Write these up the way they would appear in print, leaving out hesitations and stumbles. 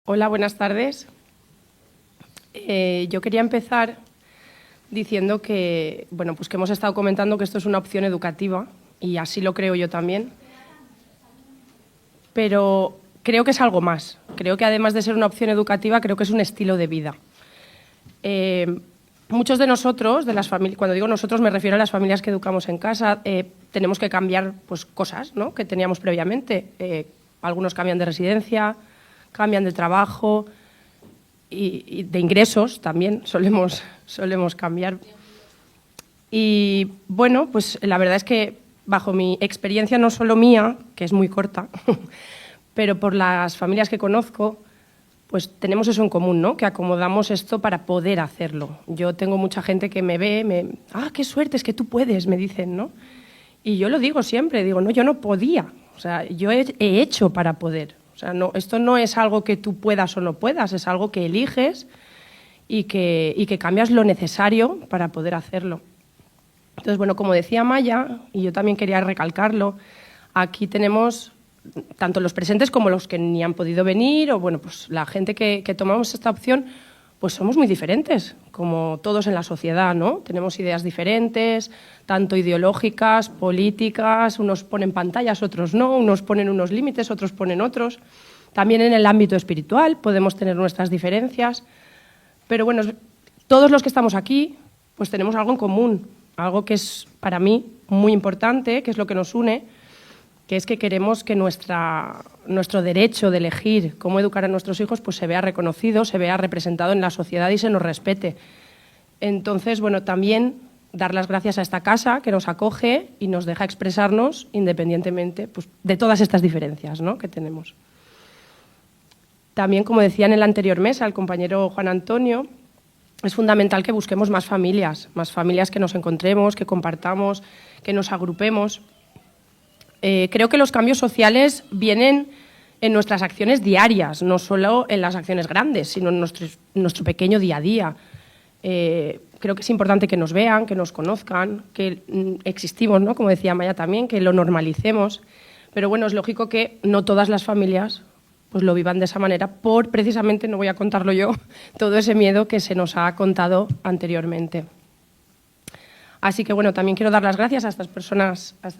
Hola, buenas tardes. Yo quería empezar diciendo que, pues que hemos estado comentando que esto es una opción educativa y así lo creo yo también, pero creo que es algo más. Creo que además de ser una opción educativa, creo que es un estilo de vida. Muchos de nosotros, de las familias, cuando digo nosotros me refiero a las familias que educamos en casa, tenemos que cambiar pues, cosas, ¿no?, que teníamos previamente. Algunos cambian de residencia, cambian de trabajo y de ingresos también solemos cambiar. Y bueno, pues la verdad es que bajo mi experiencia, no solo mía, que es muy corta, pero por las familias que conozco, pues tenemos eso en común, ¿no?, que acomodamos esto para poder hacerlo. Yo tengo mucha gente que me ve, qué suerte, es que tú puedes, me dicen, ¿no? Y yo lo digo siempre, digo, no, yo no podía, o sea, yo he hecho para poder. O sea, no, esto no es algo que tú puedas o no puedas, es algo que eliges y que cambias lo necesario para poder hacerlo. Entonces, bueno, como decía Maya, y yo también quería recalcarlo, aquí tenemos tanto los presentes como los que ni han podido venir, o bueno, pues la gente que tomamos esta opción, pues somos muy diferentes, como todos en la sociedad, ¿no? Tenemos ideas diferentes, tanto ideológicas, políticas, unos ponen pantallas, otros no, unos ponen unos límites, otros ponen otros. También en el ámbito espiritual podemos tener nuestras diferencias, pero bueno, todos los que estamos aquí, pues tenemos algo en común, algo que es para mí muy importante, que es lo que nos une, que es que queremos que nuestro derecho de elegir cómo educar a nuestros hijos pues se vea reconocido, se vea representado en la sociedad y se nos respete. Entonces, bueno, también dar las gracias a esta casa que nos acoge y nos deja expresarnos independientemente pues, de todas estas diferencias, ¿no?, que tenemos. También, como decía en el anterior mesa el compañero Juan Antonio, es fundamental que busquemos más familias que nos encontremos, que compartamos, que nos agrupemos. Creo que los cambios sociales vienen en nuestras acciones diarias, no solo en las acciones grandes, sino en nuestro pequeño día a día. Creo que es importante que nos vean, que nos conozcan, que existimos, ¿no?, como decía Maya también, que lo normalicemos. Pero bueno, es lógico que no todas las familias pues lo vivan de esa manera por, precisamente, no voy a contarlo yo, todo ese miedo que se nos ha contado anteriormente. Así que, bueno, también quiero dar las gracias a estas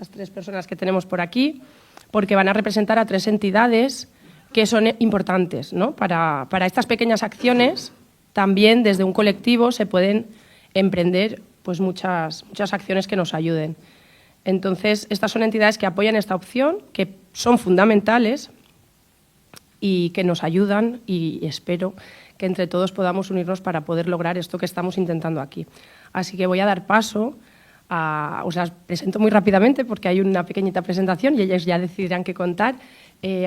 tres personas que tenemos por aquí, porque van a representar a tres entidades que son importantes, ¿no? Para estas pequeñas acciones, también desde un colectivo se pueden emprender pues muchas acciones que nos ayuden. Entonces, estas son entidades que apoyan esta opción, que son fundamentales y que nos ayudan, y espero que entre todos podamos unirnos para poder lograr esto que estamos intentando aquí. Así que voy a dar paso os las presento muy rápidamente porque hay una pequeñita presentación y ellas ya decidirán qué contar.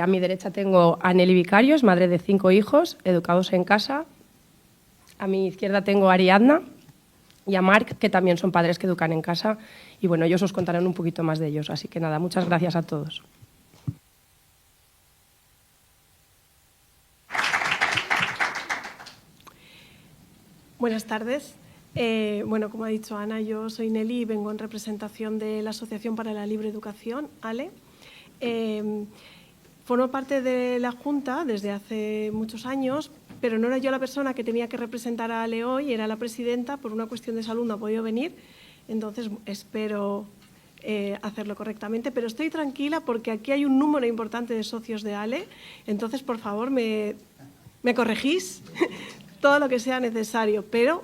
A mi derecha tengo a Nelly Vicario, es madre de 5 hijos, educados en casa. A mi izquierda tengo a Ariadna y a Marc, que también son padres que educan en casa. Y bueno, ellos os contarán un poquito más de ellos. Así que nada, muchas gracias a todos. Buenas tardes. Bueno, como ha dicho Ana, yo soy Nelly y vengo en representación de la Asociación para la Libre Educación, ALE. Formo parte de la Junta desde hace muchos años, pero no era yo la persona que tenía que representar a ALE hoy, era la presidenta. Por una cuestión de salud no ha podido venir, entonces espero hacerlo correctamente, pero estoy tranquila porque aquí hay un número importante de socios de ALE, entonces, por favor, me corregís todo lo que sea necesario, pero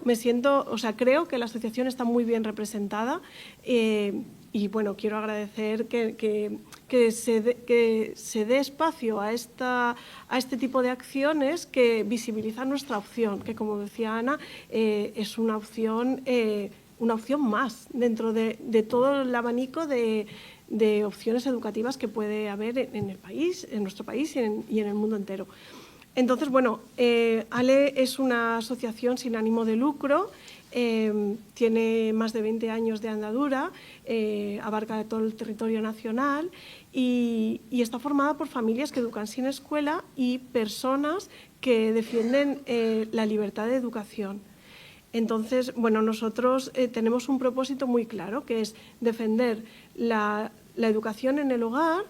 creo que la asociación está muy bien representada y bueno, quiero agradecer que se dé espacio a este tipo de acciones que visibilizan nuestra opción, que como decía Ana, es una opción más dentro de todo el abanico de opciones educativas que puede haber en el país, en nuestro país y en el mundo entero. Entonces, bueno, ALE es una asociación sin ánimo de lucro, tiene más de 20 años de andadura, abarca todo el territorio nacional y está formada por familias que educan sin escuela y personas que defienden la libertad de educación. Entonces, bueno, nosotros tenemos un propósito muy claro, que es defender la educación en el hogar,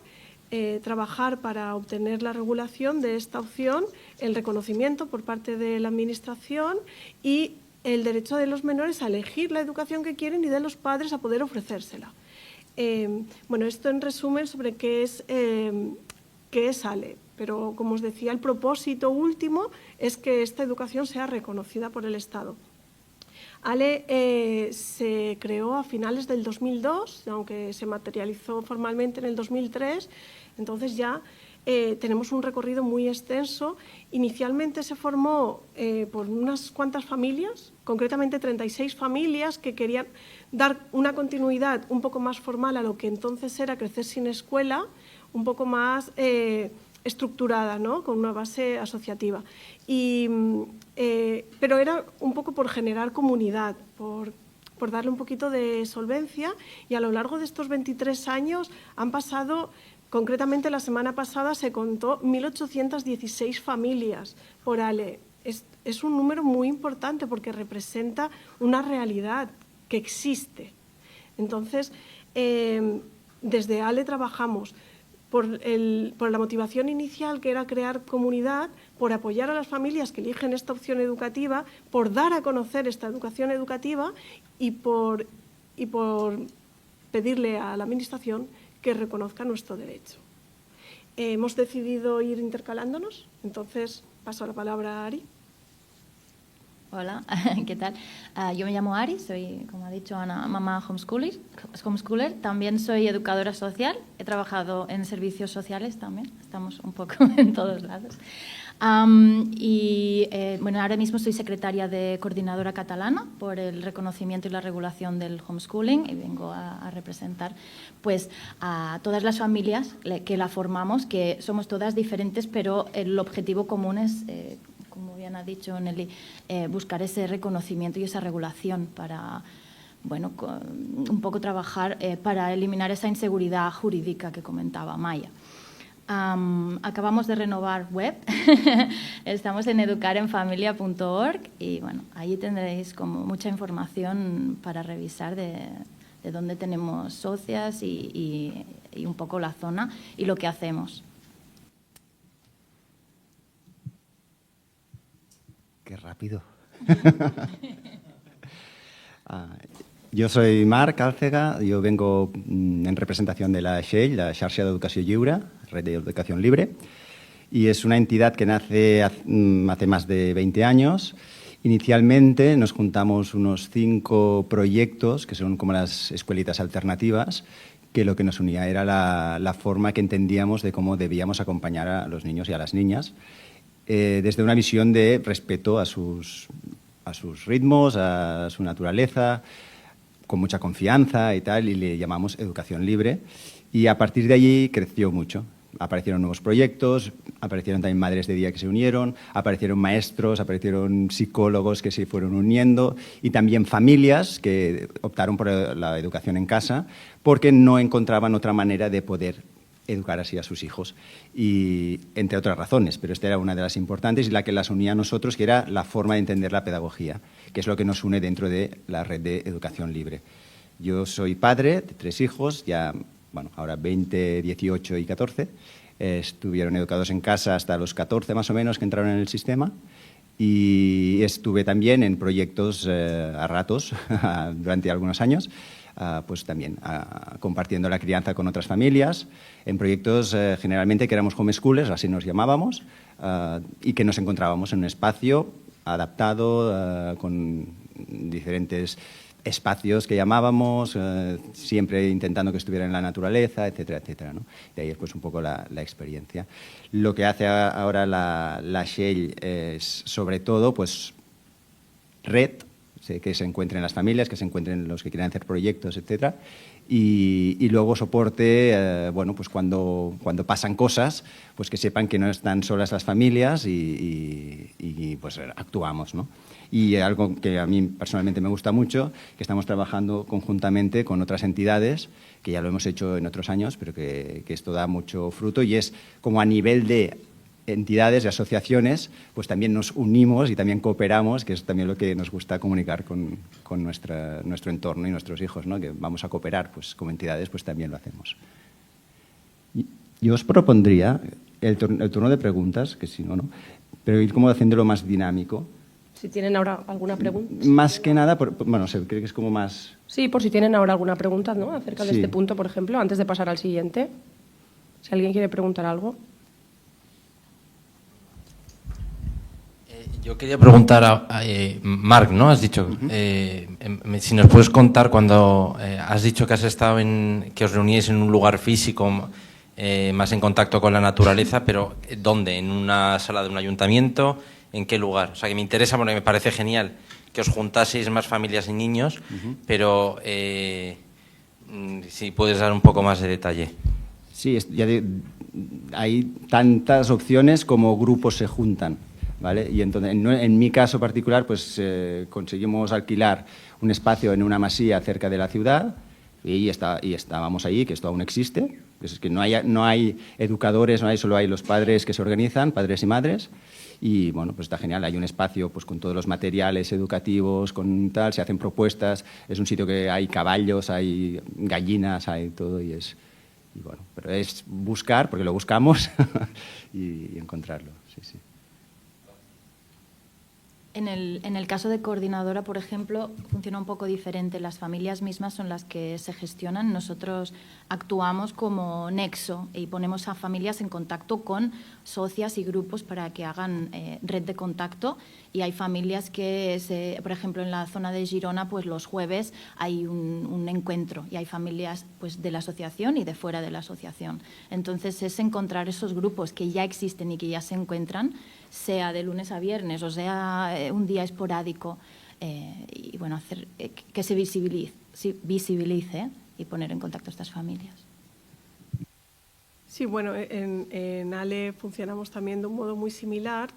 trabajar para obtener la regulación de esta opción, el reconocimiento por parte de la Administración y el derecho de los menores a elegir la educación que quieren y de los padres a poder ofrecérsela. Bueno, esto en resumen sobre qué es ALE, pero como os decía, el propósito último es que esta educación sea reconocida por el Estado. ALE se creó a finales del 2002, aunque se materializó formalmente en el 2003, entonces ya tenemos un recorrido muy extenso. Inicialmente se formó por unas cuantas familias, concretamente 36 familias que querían dar una continuidad un poco más formal a lo que entonces era Crecer sin Escuela, un poco más estructurada, ¿no? Con una base asociativa. Pero era un poco por generar comunidad, por darle un poquito de solvencia, y a lo largo de estos 23 años han pasado, concretamente la semana pasada se contó 1.816 familias por ALE. Es un número muy importante porque representa una realidad que existe. Entonces, desde ALE trabajamos por la motivación inicial, que era crear comunidad, por apoyar a las familias que eligen esta opción educativa, por dar a conocer esta educación educativa y por pedirle a la Administración que reconozca nuestro derecho. Hemos decidido ir intercalándonos, entonces paso la palabra a Ari. Hola, ¿qué tal? Yo me llamo Ari, soy, como ha dicho Ana, mamá homeschooler. También soy educadora social, he trabajado en servicios sociales también, estamos un poco en todos lados. Bueno, ahora mismo soy secretaria de Coordinadora Catalana por el reconocimiento y la regulación del homeschooling y vengo a representar pues, a todas las familias que la formamos, que somos todas diferentes, pero el objetivo común es, como bien ha dicho Nelly, buscar ese reconocimiento y esa regulación para, bueno, un poco trabajar para eliminar esa inseguridad jurídica que comentaba Maya. Acabamos de renovar web, estamos en educarenfamilia.org y bueno, allí tendréis como mucha información para revisar de dónde tenemos socias y un poco la zona y lo que hacemos. Qué rápido. Jo soy Marc Álcega, yo vengo en representación de la XEI, la Xarxa d'Educació Lliure, Red de Educación Libre, y es una entidad que nace hace más de 20 años. Inicialmente nos juntamos unos 5 proyectos, que son como las escuelitas alternativas, que lo que nos unía era la forma que entendíamos de cómo debíamos acompañar a los niños y a las niñas, desde una visión de respeto a sus ritmos, a su naturaleza, con mucha confianza y tal, y le llamamos educación libre. Y a partir de allí creció mucho. Aparecieron nuevos proyectos, aparecieron también madres de día que se unieron, aparecieron maestros, aparecieron psicólogos que se fueron uniendo y también familias que optaron por la educación en casa porque no encontraban otra manera de poder educar así a sus hijos, y entre otras razones, pero esta era una de las importantes y la que las unía a nosotros, que era la forma de entender la pedagogía, que es lo que nos une dentro de la red de educación libre. Yo soy padre de 3 hijos, ya, bueno, ahora 20, 18 y 14, estuvieron educados en casa hasta los 14 más o menos que entraron en el sistema, y estuve también en proyectos a ratos durante algunos años, pues también compartiendo la crianza con otras familias, en proyectos generalmente que éramos homeschoolers, así nos llamábamos, y que nos encontrábamos en un espacio adaptado con diferentes espacios que llamábamos, siempre intentando que estuvieran en la naturaleza, etcétera, etcétera, ¿no? Y ahí es pues un poco la experiencia. Lo que hace ahora la XEI es sobre todo pues red, que se encuentren las familias, que se encuentren los que quieran hacer proyectos, etcétera, y luego soporte, bueno, pues cuando pasan cosas, pues que sepan que no están solas las familias y pues actuamos, ¿no? Y algo que a mí personalmente me gusta mucho, que estamos trabajando conjuntamente con otras entidades, que ya lo hemos hecho en otros años, pero que esto da mucho fruto, y es como a nivel de entidades y asociaciones, pues también nos unimos y también cooperamos, que es también lo que nos gusta comunicar con nuestro entorno y nuestros hijos, ¿no? Que vamos a cooperar, pues como entidades pues también lo hacemos. Yo os propondría el turno de preguntas, que si no, no, pero ir como haciéndolo más dinámico. Si tienen ahora alguna pregunta. Más que nada, bueno, creo que es como más... Sí, por si tienen ahora alguna pregunta, ¿no? Acerca de Sí. este punto, por ejemplo, antes de pasar al siguiente. Si alguien quiere preguntar algo. Yo quería preguntar a Marc, ¿no? Has dicho, si nos puedes contar cuando has dicho que has estado que os reuníais en un lugar físico, más en contacto con la naturaleza, pero ¿dónde? ¿En una sala de un ayuntamiento? ¿En qué lugar? O sea, que me interesa porque me parece genial que os juntaseis más familias y niños, pero si puedes dar un poco más de detalle. Sí, hay tantas opciones como grupos se juntan, ¿vale? Y entonces, en mi caso particular, pues conseguimos alquilar un espacio en una masía cerca de la ciudad y estábamos allí, que esto aún existe. Es que no hay educadores, solo hay los padres que se organizan, padres y madres. Y bueno, pues está genial, hay un espacio pues con todos los materiales educativos, con tal, se hacen propuestas, es un sitio que hay caballos, hay gallinas, hay todo y bueno, pero es buscar, porque lo buscamos, y encontrarlo, sí, sí. En el caso de coordinadora, por ejemplo, funciona un poco diferente. Las familias mismas son las que se gestionan. Nosotros actuamos como nexo y ponemos a familias en contacto con socias y grupos para que hagan red de contacto. Y hay familias que, por ejemplo, en la zona de Girona, pues los jueves hay un encuentro y hay familias pues de la asociación y de fuera de la asociación. Entonces, es encontrar esos grupos que ya existen y que ya se encuentran, sea de lunes a viernes o sea un día esporádico, y bueno, hacer que se visibilice y poner en contacto a estas familias. Sí, bueno, en ALE funcionamos también de un modo muy similar.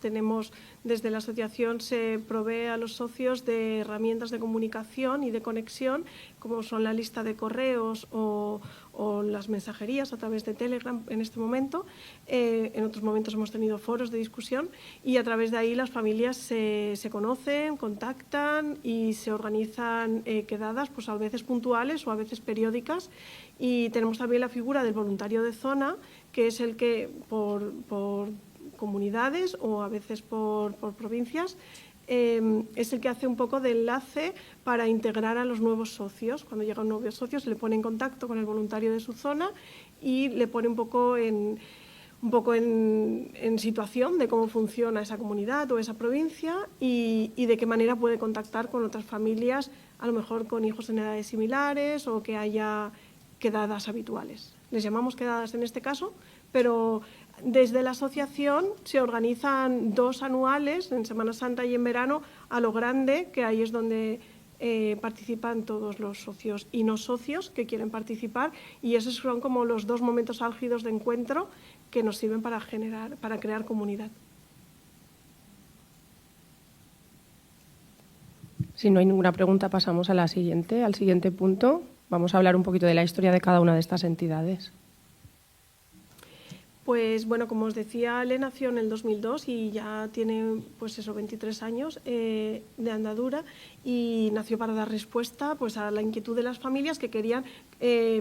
Desde la asociación se provee a los socios de herramientas de comunicación y de conexión, como son la lista de correos o las mensajerías a través de Telegram en este momento. En otros momentos hemos tenido foros de discusión y a través de ahí las familias se conocen, contactan y se organizan quedadas, pues a veces puntuales o a veces periódicas. Y tenemos también la figura del voluntario de zona, que es el que por comunidades o a veces por provincias es el que hace un poco de enlace para integrar a los nuevos socios. Cuando llega un nuevo socio se le pone en contacto con el voluntario de su zona y le pone un poco en situación de cómo funciona esa comunidad o esa provincia y de qué manera puede contactar con otras familias, a lo mejor con hijos en edades similares o que haya quedadas habituales. Les llamamos quedadas en este caso, pero desde la asociación se organizan 2 anuales, en Semana Santa y en verano, a lo grande, que ahí es donde participan todos los socios y no socios que quieren participar, y esos son como los 2 momentos álgidos de encuentro que nos sirven para crear comunidad. Si no hay ninguna pregunta, pasamos al siguiente punto. Vamos a hablar un poquito de la historia de cada una de estas entidades. Pues bueno, como os decía, ALE nació en el 2002 y ya tiene pues eso, 23 años de andadura y nació para dar respuesta pues a la inquietud de las familias que querían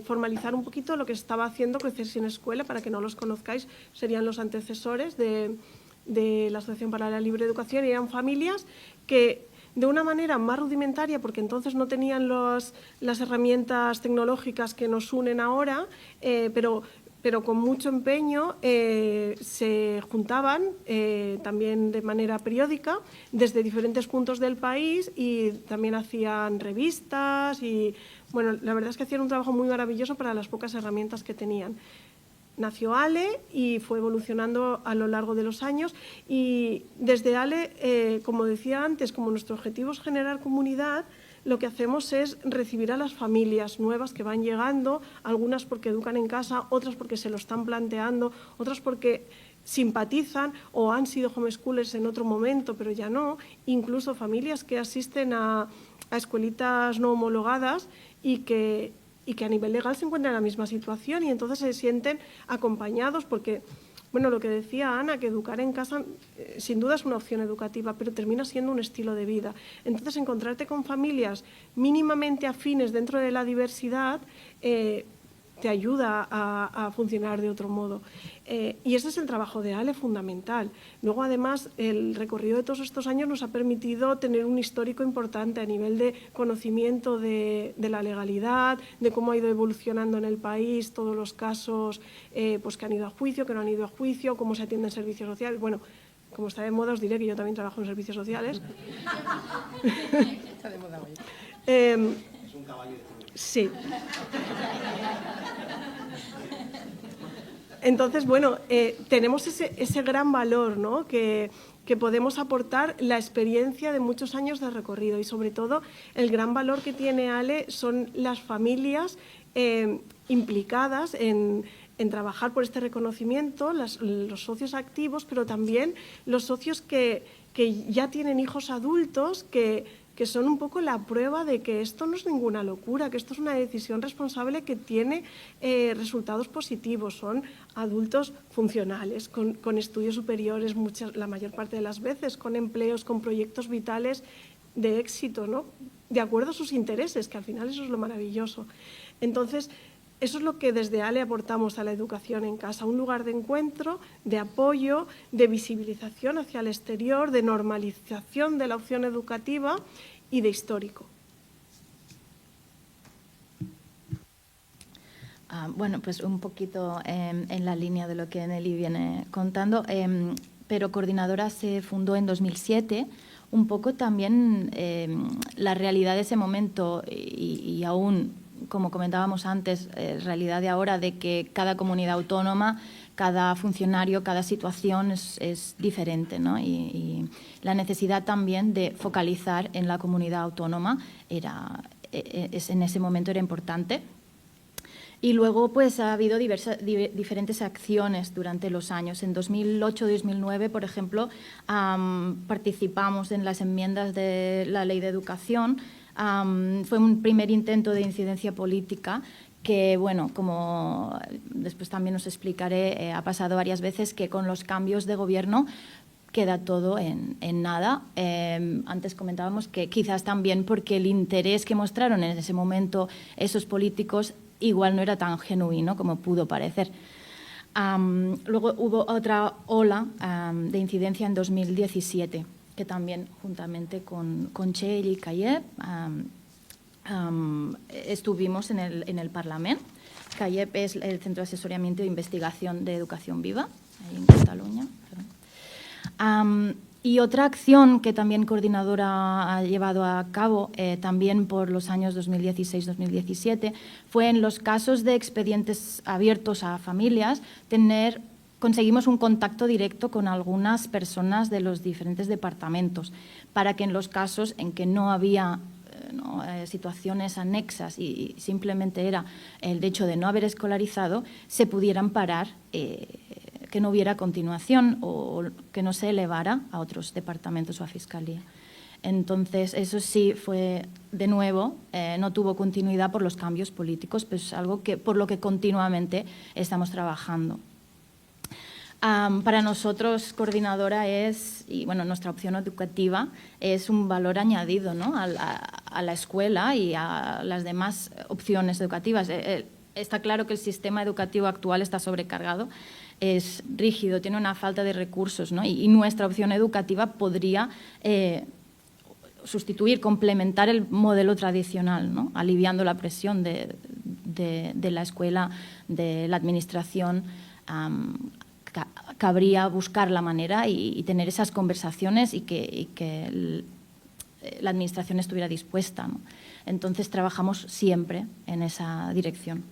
formalizar un poquito lo que estaba haciendo Crecer sin Escuela. Para que no los conozcáis, serían los antecesores de la Asociación para la Libre Educación y eran familias que de una manera más rudimentaria, porque entonces no tenían las herramientas tecnológicas que nos unen ahora, pero con mucho empeño se juntaban también de manera periódica desde diferentes puntos del país y también hacían revistas y, bueno, la verdad es que hacían un trabajo muy maravilloso para las pocas herramientas que tenían. Nació ALE y fue evolucionando a lo largo de los años y desde ALE, como decía antes, como nuestro objetivo es generar comunidad, lo que hacemos es recibir a las familias nuevas que van llegando, algunas porque educan en casa, otras porque se lo están planteando, otras porque simpatizan o han sido homeschoolers en otro momento, pero ya no, incluso familias que asisten a escuelitas no homologadas y que a nivel legal se encuentran en la misma situación y entonces se sienten acompañados porque, bueno, lo que decía Ana, que educar en casa sin duda es una opción educativa, pero termina siendo un estilo de vida. Entonces, encontrarte con familias mínimamente afines dentro de la diversidad te ayuda a funcionar de otro modo. Y ese es el trabajo de Ale, fundamental. Luego, además, el recorrido de todos estos años nos ha permitido tener un histórico importante a nivel de conocimiento de la legalidad, de cómo ha ido evolucionando en el país, todos los casos pues que han ido a juicio, que no han ido a juicio, cómo se atienden servicios sociales. Bueno, como está de moda, os diré que yo también trabajo en servicios sociales. Está de moda hoy. Es un caballo de Troya. Sí. Entonces, bueno, tenemos ese gran valor, ¿no?, que podemos aportar la experiencia de muchos años de recorrido y, sobre todo, el gran valor que tiene Ale son las familias implicadas en trabajar por este reconocimiento, los socios activos, pero también los socios que ya tienen hijos adultos, que son un poco la prueba de que esto no es ninguna locura, que esto es una decisión responsable que tiene resultados positivos. Son adultos funcionales, con estudios superiores, la mayor parte de las veces, con empleos, con proyectos vitales de éxito, ¿no?, de acuerdo a sus intereses, que al final eso es lo maravilloso. Entonces, eso es lo que desde Ale aportamos a la educación en casa, un lugar de encuentro, de apoyo, de visibilización hacia el exterior, de normalización de la opción educativa y de histórico. Bueno, pues un poquito en la línea de lo que Nelly viene contando, pero Coordinadora se fundó en 2007, un poco también la realidad de ese momento y aún, como comentábamos antes, realidad de ahora de que cada comunidad autónoma, cada funcionario, cada situación es diferente, ¿no? Y la necesidad también de focalizar en la comunidad autónoma en ese momento era importante. Y luego pues ha habido diferentes acciones durante los años. En 2008-2009, por ejemplo, participamos en las enmiendas de la Ley de Educación. Fue un primer intento de incidencia política que, bueno, como después también os explicaré, ha pasado varias veces que con los cambios de gobierno queda todo en nada. Antes comentábamos que quizás también porque el interés que mostraron en ese momento esos políticos igual no era tan genuino como pudo parecer. Luego hubo otra ola de incidencia en 2017, que también juntamente con Txell y CAIEP estuvimos en el Parlamento. CAIEP es el Centro de Asesoramiento e Investigación de Educación Viva, ahí en Cataluña. Y otra acción que también Coordinadora ha llevado a cabo, también por los años 2016-2017, fue en los casos de expedientes abiertos a familias, conseguimos un contacto directo con algunas personas de los diferentes departamentos para que en los casos en que no había situaciones anexas y simplemente era el hecho de no haber escolarizado, se pudieran parar, que no hubiera continuación o que no se elevara a otros departamentos o a Fiscalía. Entonces, eso sí fue, de nuevo, no tuvo continuidad por los cambios políticos, pero es algo por lo que continuamente estamos trabajando. Para nosotros, Coordinadora y bueno, nuestra opción educativa es un valor añadido, ¿no?, a la escuela y a las demás opciones educativas. Está claro que el sistema educativo actual está sobrecargado, es rígido, tiene una falta de recursos, ¿no? Y nuestra opción educativa podría sustituir, complementar el modelo tradicional, ¿no?, aliviando la presión de la escuela, de la administración. Cabría buscar la manera y tener esas conversaciones y que la administración estuviera dispuesta, ¿no? Entonces, trabajamos siempre en esa dirección.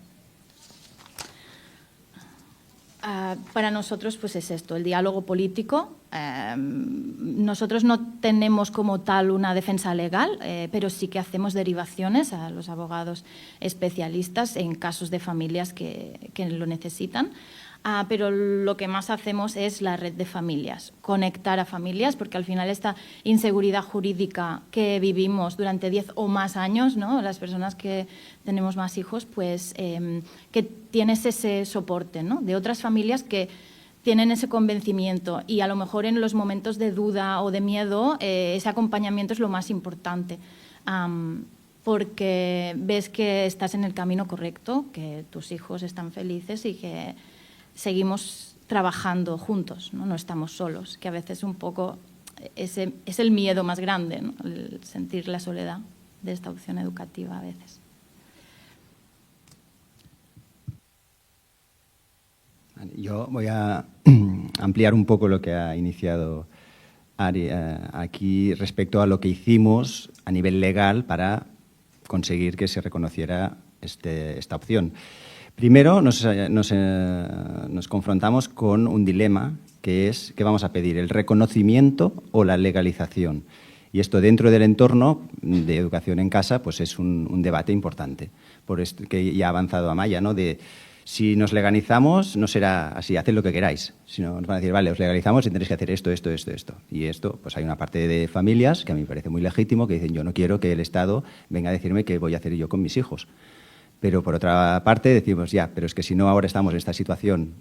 Para nosotros pues es esto, el diálogo político. Nosotros no tenemos como tal una defensa legal, pero sí que hacemos derivaciones a los abogados especialistas en casos de familias que lo necesitan. Pero lo que más hacemos es la red de familias, conectar a familias, porque al final esta inseguridad jurídica que vivimos durante 10 o más años, ¿no?, las personas que tenemos más hijos, pues que tienes ese soporte, ¿no?, de otras familias que tienen ese convencimiento y a lo mejor en los momentos de duda o de miedo ese acompañamiento es lo más importante. porque ves que estás en el camino correcto, que tus hijos están felices y que seguimos trabajando juntos, ¿no? No estamos solos, que a veces un poco es el miedo más grande, ¿no? El sentir la soledad de esta opción educativa a veces. Yo voy a ampliar un poco lo que ha iniciado Ari aquí respecto a lo que hicimos a nivel legal para conseguir que se reconociera esta opción. Primero nos confrontamos con un dilema que es ¿qué vamos a pedir? ¿El reconocimiento o la legalización? Y esto dentro del entorno de educación en casa pues es un debate importante, por esto que ya ha avanzado Amaya, ¿no? De si nos legalizamos no será así, haced lo que queráis, sino nos van a decir, vale, os legalizamos y tendréis que hacer esto. Y esto, pues hay una parte de familias que a mí me parece muy legítimo que dicen yo no quiero que el Estado venga a decirme qué voy a hacer yo con mis hijos. Pero por otra parte decimos ya, pero es que si no ahora estamos en esta situación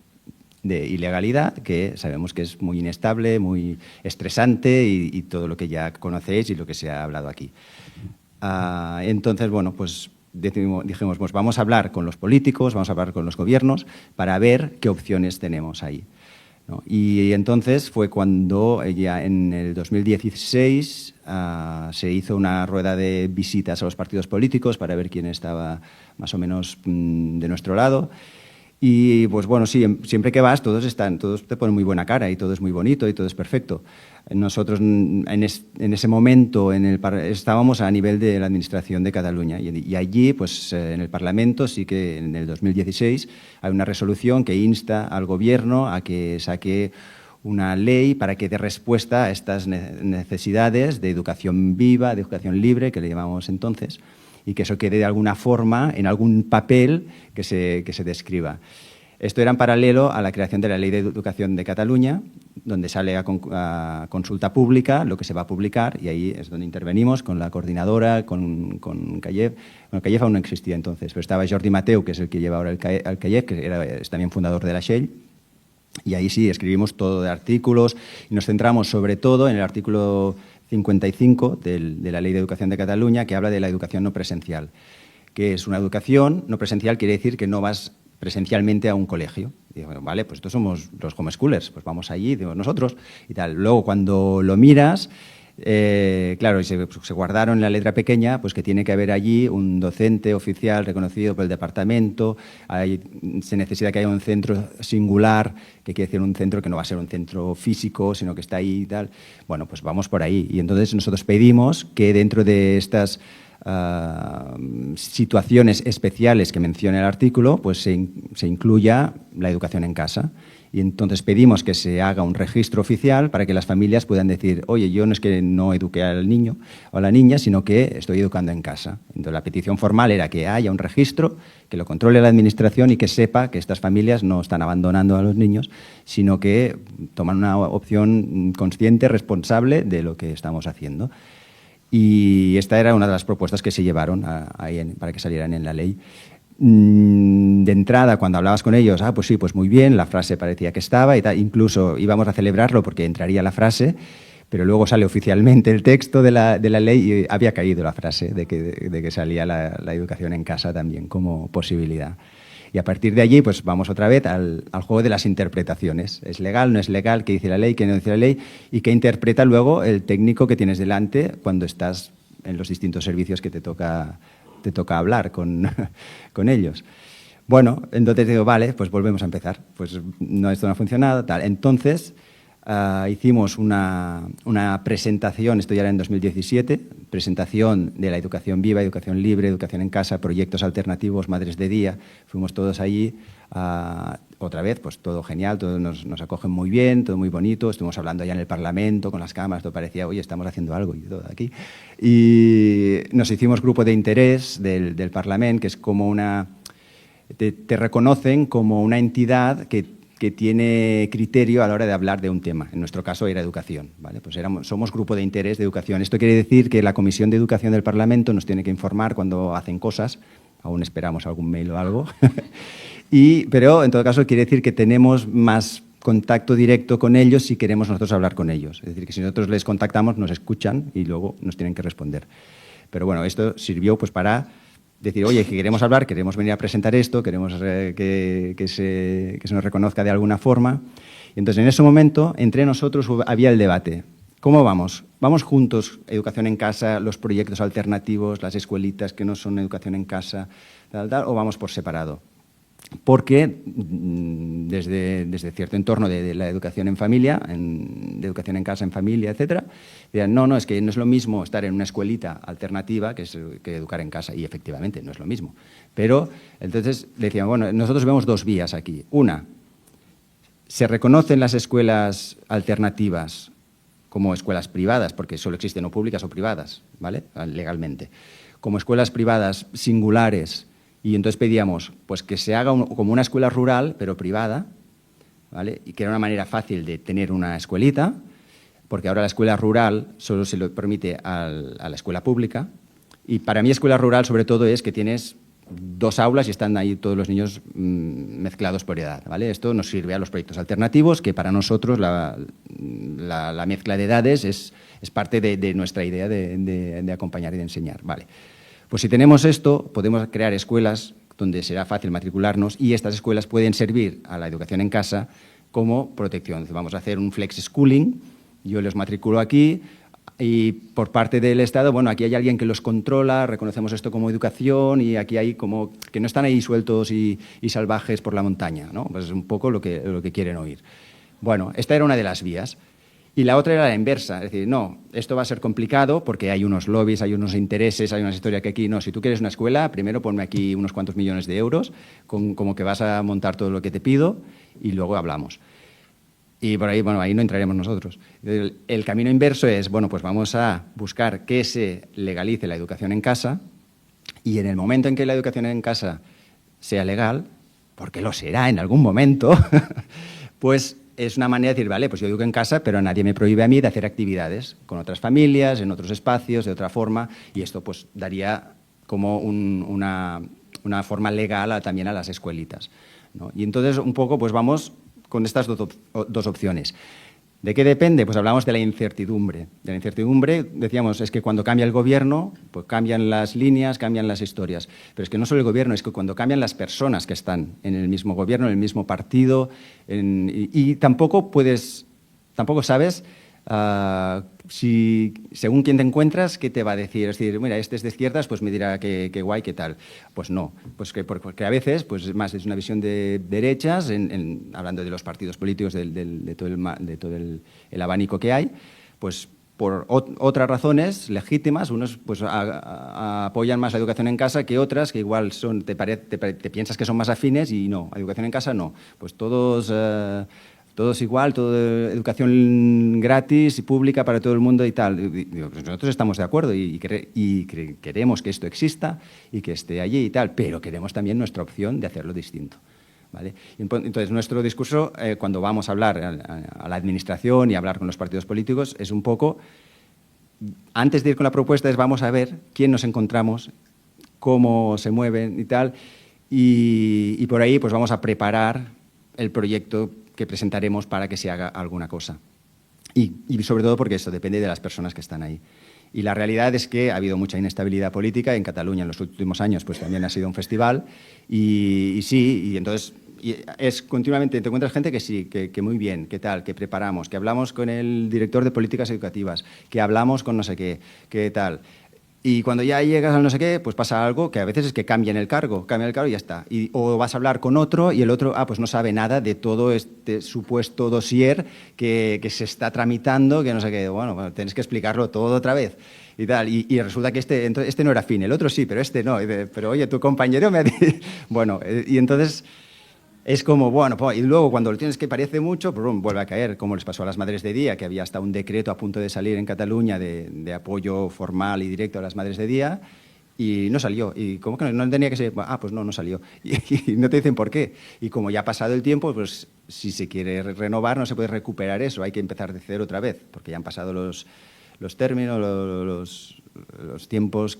de ilegalidad que sabemos que es muy inestable, muy estresante y todo lo que ya conocéis y lo que se ha hablado aquí. Entonces, bueno, pues dijimos, pues vamos a hablar con los políticos, vamos a hablar con los gobiernos para ver qué opciones tenemos ahí, ¿no? Y entonces fue cuando ya en el 2016 se hizo una rueda de visitas a los partidos políticos para ver quién estaba más o menos de nuestro lado. Y pues bueno, sí, siempre que vas todos te ponen muy buena cara y todo es muy bonito y todo es perfecto. Nosotros en ese momento estábamos a nivel de la Administración de Cataluña y allí, pues en el Parlamento, sí que en el 2016 hay una resolución que insta al Gobierno a que saque una ley para que dé respuesta a estas necesidades de educación viva, de educación libre, que le llamamos entonces, y que eso quede de alguna forma en algún papel que se describa. Esto era en paralelo a la creación de la Ley de Educación de Cataluña, donde sale a consulta pública lo que se va a publicar, y ahí es donde intervenimos con la coordinadora, con Callef. Bueno, Callef aún no existía entonces, pero estaba Jordi Mateu, que es el que lleva ahora el Callef, que es también fundador de la Shell, y ahí sí escribimos todo de artículos y nos centramos sobre todo en el artículo 55 de la Ley de Educación de Cataluña, que habla de la educación no presencial, que es una educación no presencial, quiere decir que no vas presencialmente a un colegio. Y digo, bueno, vale, pues estos somos los homeschoolers, pues vamos allí, digo, nosotros y tal. Luego, cuando lo miras, claro, se guardaron en la letra pequeña, pues que tiene que haber allí un docente oficial reconocido por el departamento, se necesita que haya un centro singular, que quiere decir un centro que no va a ser un centro físico, sino que está ahí y tal. Bueno, pues vamos por ahí. Y entonces nosotros pedimos que dentro de estas situaciones especiales que menciona el artículo, pues se incluya la educación en casa. Y entonces pedimos que se haga un registro oficial para que las familias puedan decir, oye, yo no es que no eduque al niño o a la niña, sino que estoy educando en casa. Entonces la petición formal era que haya un registro, que lo controle la administración y que sepa que estas familias no están abandonando a los niños, sino que toman una opción consciente, responsable de lo que estamos haciendo. Y esta era una de las propuestas que se llevaron para que salieran en la ley. De entrada, cuando hablabas con ellos, pues sí, pues muy bien, la frase parecía que estaba y tal, incluso íbamos a celebrarlo porque entraría la frase, pero luego sale oficialmente el texto de la ley y había caído la frase de que salía la educación en casa también como posibilidad. Y a partir de allí, pues vamos otra vez al juego de las interpretaciones. ¿Es legal, no es legal? ¿Qué dice la ley, qué no dice la ley? Y qué interpreta luego el técnico que tienes delante cuando estás en los distintos servicios que te toca hablar con ellos. Bueno, entonces digo, vale, pues volvemos a empezar. Pues no, esto no ha funcionado, tal. Entonces hicimos una presentación, esto ya era en 2017, presentación de la educación viva, educación libre, educación en casa, proyectos alternativos, madres de día. Fuimos todos allí, otra vez, pues todo genial, todos nos acogen muy bien, todo muy bonito. Estuvimos hablando allá en el Parlamento con las cámaras, todo parecía, oye, estamos haciendo algo y todo aquí. Y nos hicimos grupo de interés del Parlamento, que es como te reconocen como una entidad que tiene criterio a la hora de hablar de un tema. En nuestro caso era educación, ¿vale? Pues somos grupo de interés de educación. Esto quiere decir que la Comisión de Educación del Parlamento nos tiene que informar cuando hacen cosas. Aún esperamos algún mail o algo. Pero en todo caso quiere decir que tenemos más contacto directo con ellos si queremos nosotros hablar con ellos. Es decir, que si nosotros les contactamos nos escuchan y luego nos tienen que responder. Pero bueno, esto sirvió pues para decir, oye, que queremos hablar, queremos venir a presentar esto, queremos que se nos reconozca de alguna forma. Y entonces, en ese momento, entre nosotros había el debate. ¿Cómo vamos? ¿Vamos juntos, educación en casa, los proyectos alternativos, las escuelitas que no son educación en casa, o vamos por separado? Porque desde cierto entorno de la educación en familia, de educación en casa, en familia, etcétera, decían, no, es que no es lo mismo estar en una escuelita alternativa que educar en casa. Y efectivamente, no es lo mismo. Pero entonces decían, bueno, nosotros vemos dos vías aquí. Una, se reconocen las escuelas alternativas como escuelas privadas, porque solo existen o públicas o privadas, ¿vale? Legalmente. Como escuelas privadas singulares. Y entonces pedíamos pues, que se haga como una escuela rural, pero privada, ¿vale? Y que era una manera fácil de tener una escuelita, porque ahora la escuela rural solo se lo permite a la escuela pública. Y para mí escuela rural, sobre todo, es que tienes 2 aulas y están ahí todos los niños mezclados por edad, ¿vale? Esto nos sirve a los proyectos alternativos, que para nosotros la mezcla de edades es parte de nuestra idea de acompañar y de enseñar, ¿vale? Pues si tenemos esto, podemos crear escuelas donde será fácil matricularnos y estas escuelas pueden servir a la educación en casa como protección. Vamos a hacer un flex schooling, yo los matriculo aquí y por parte del Estado, bueno, aquí hay alguien que los controla, reconocemos esto como educación y aquí hay como que no están ahí sueltos y salvajes por la montaña, ¿no? Pues es un poco lo que quieren oír. Bueno, esta era una de las vías. Y la otra era la inversa, es decir, no, esto va a ser complicado porque hay unos lobbies, hay unos intereses, hay una historia que aquí, no, si tú quieres una escuela, primero ponme aquí unos cuantos millones de euros, como que vas a montar todo lo que te pido y luego hablamos. Y por ahí, bueno, ahí no entraremos nosotros. El camino inverso es, bueno, pues vamos a buscar que se legalice la educación en casa y en el momento en que la educación en casa sea legal, porque lo será en algún momento, pues es una manera de decir, vale, pues yo educo en casa, pero nadie me prohíbe a mí de hacer actividades con otras familias, en otros espacios, de otra forma, y esto pues daría como una forma legal también a las escuelitas, ¿no? Y entonces un poco pues vamos con estas dos opciones. ¿De qué depende? Pues hablamos de la incertidumbre. De la incertidumbre, decíamos, es que cuando cambia el gobierno, pues cambian las líneas, cambian las historias. Pero es que no solo el gobierno, es que cuando cambian las personas que están en el mismo gobierno, en el mismo partido, y tampoco sabes si, según quién te encuentras, qué te va a decir. Es decir, mira, este es de izquierdas, pues me dirá que guay, qué tal. Pues no, pues porque a veces pues más es una visión de derechas, hablando de los partidos políticos, de todo el abanico que hay, pues por otras razones legítimas, unos pues apoyan más la educación en casa que otras que igual te piensas que son más afines y no, educación en casa no. Pues todos igual, todo educación gratis y pública para todo el mundo y tal. Pues nosotros estamos de acuerdo y queremos que esto exista y que esté allí y tal, pero queremos también nuestra opción de hacerlo distinto, ¿vale? Entonces, nuestro discurso, cuando vamos a hablar a la administración y hablar con los partidos políticos, es un poco, antes de ir con la propuesta, es vamos a ver quién nos encontramos, cómo se mueven y tal, y por ahí pues vamos a preparar el proyecto que presentaremos para que se haga alguna cosa. Y sobre todo porque eso depende de las personas que están ahí. Y la realidad es que ha habido mucha inestabilidad política. En Cataluña en los últimos años pues también ha sido un festival. Y entonces continuamente te encuentras gente que sí, que muy bien, que tal, que preparamos, que hablamos con el director de políticas educativas, que hablamos con no sé qué, que tal. Y cuando ya llegas al no sé qué, pues pasa algo que a veces es que cambian el cargo y ya está. O vas a hablar con otro y el otro pues no sabe nada de todo este supuesto dossier que se está tramitando, que no sé qué. Bueno, tienes que explicarlo todo otra vez y tal. Y resulta que este no era afín, el otro sí, pero este no. Pero oye, tu compañero me ha dicho... Bueno, y entonces... Es como, bueno, y luego cuando lo tienes que parece mucho, vuelve a caer, como les pasó a las madres de día, que había hasta un decreto a punto de salir en Cataluña de apoyo formal y directo a las madres de día, y no salió. Y como que no tenía que ser, pues no salió. Y no te dicen por qué. Y como ya ha pasado el tiempo, pues si se quiere renovar no se puede recuperar eso, hay que empezar de cero otra vez, porque ya han pasado los términos, los tiempos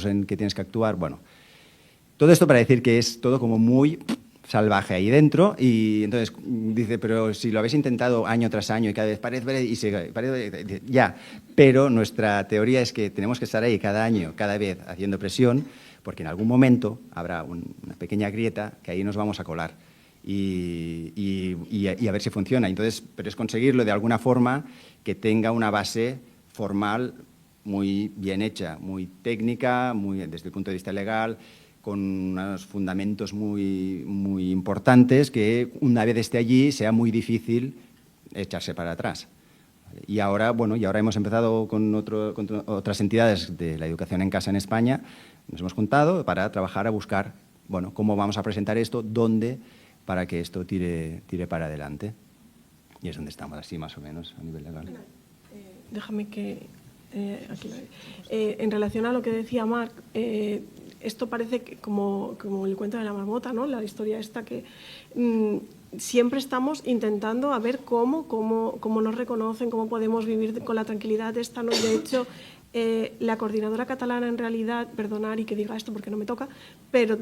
en que tienes que actuar. Bueno, todo esto para decir que es todo como muy salvaje ahí dentro, y entonces dice, pero si lo habéis intentado año tras año y cada vez parece, y parece, ya, pero nuestra teoría es que tenemos que estar ahí cada año, cada vez haciendo presión, porque en algún momento habrá una pequeña grieta que ahí nos vamos a colar y a ver si funciona. Entonces, pero es conseguirlo de alguna forma que tenga una base formal muy bien hecha, muy técnica, muy desde el punto de vista legal, con unos fundamentos muy, muy importantes que una vez esté allí sea muy difícil echarse para atrás. Y ahora, bueno, hemos empezado con otras entidades de la educación en casa en España, nos hemos juntado para trabajar a buscar, bueno, cómo vamos a presentar esto, dónde, para que esto tire para adelante. Y es donde estamos, así más o menos, a nivel legal. Déjame que... aquí, en relación a lo que decía Marc, esto parece que como el cuento de la marmota, ¿no? La historia esta que siempre estamos intentando a ver cómo nos reconocen, cómo podemos vivir con la tranquilidad esta, ¿no? De hecho, la coordinadora catalana en realidad, perdonar y que diga esto porque no me toca, pero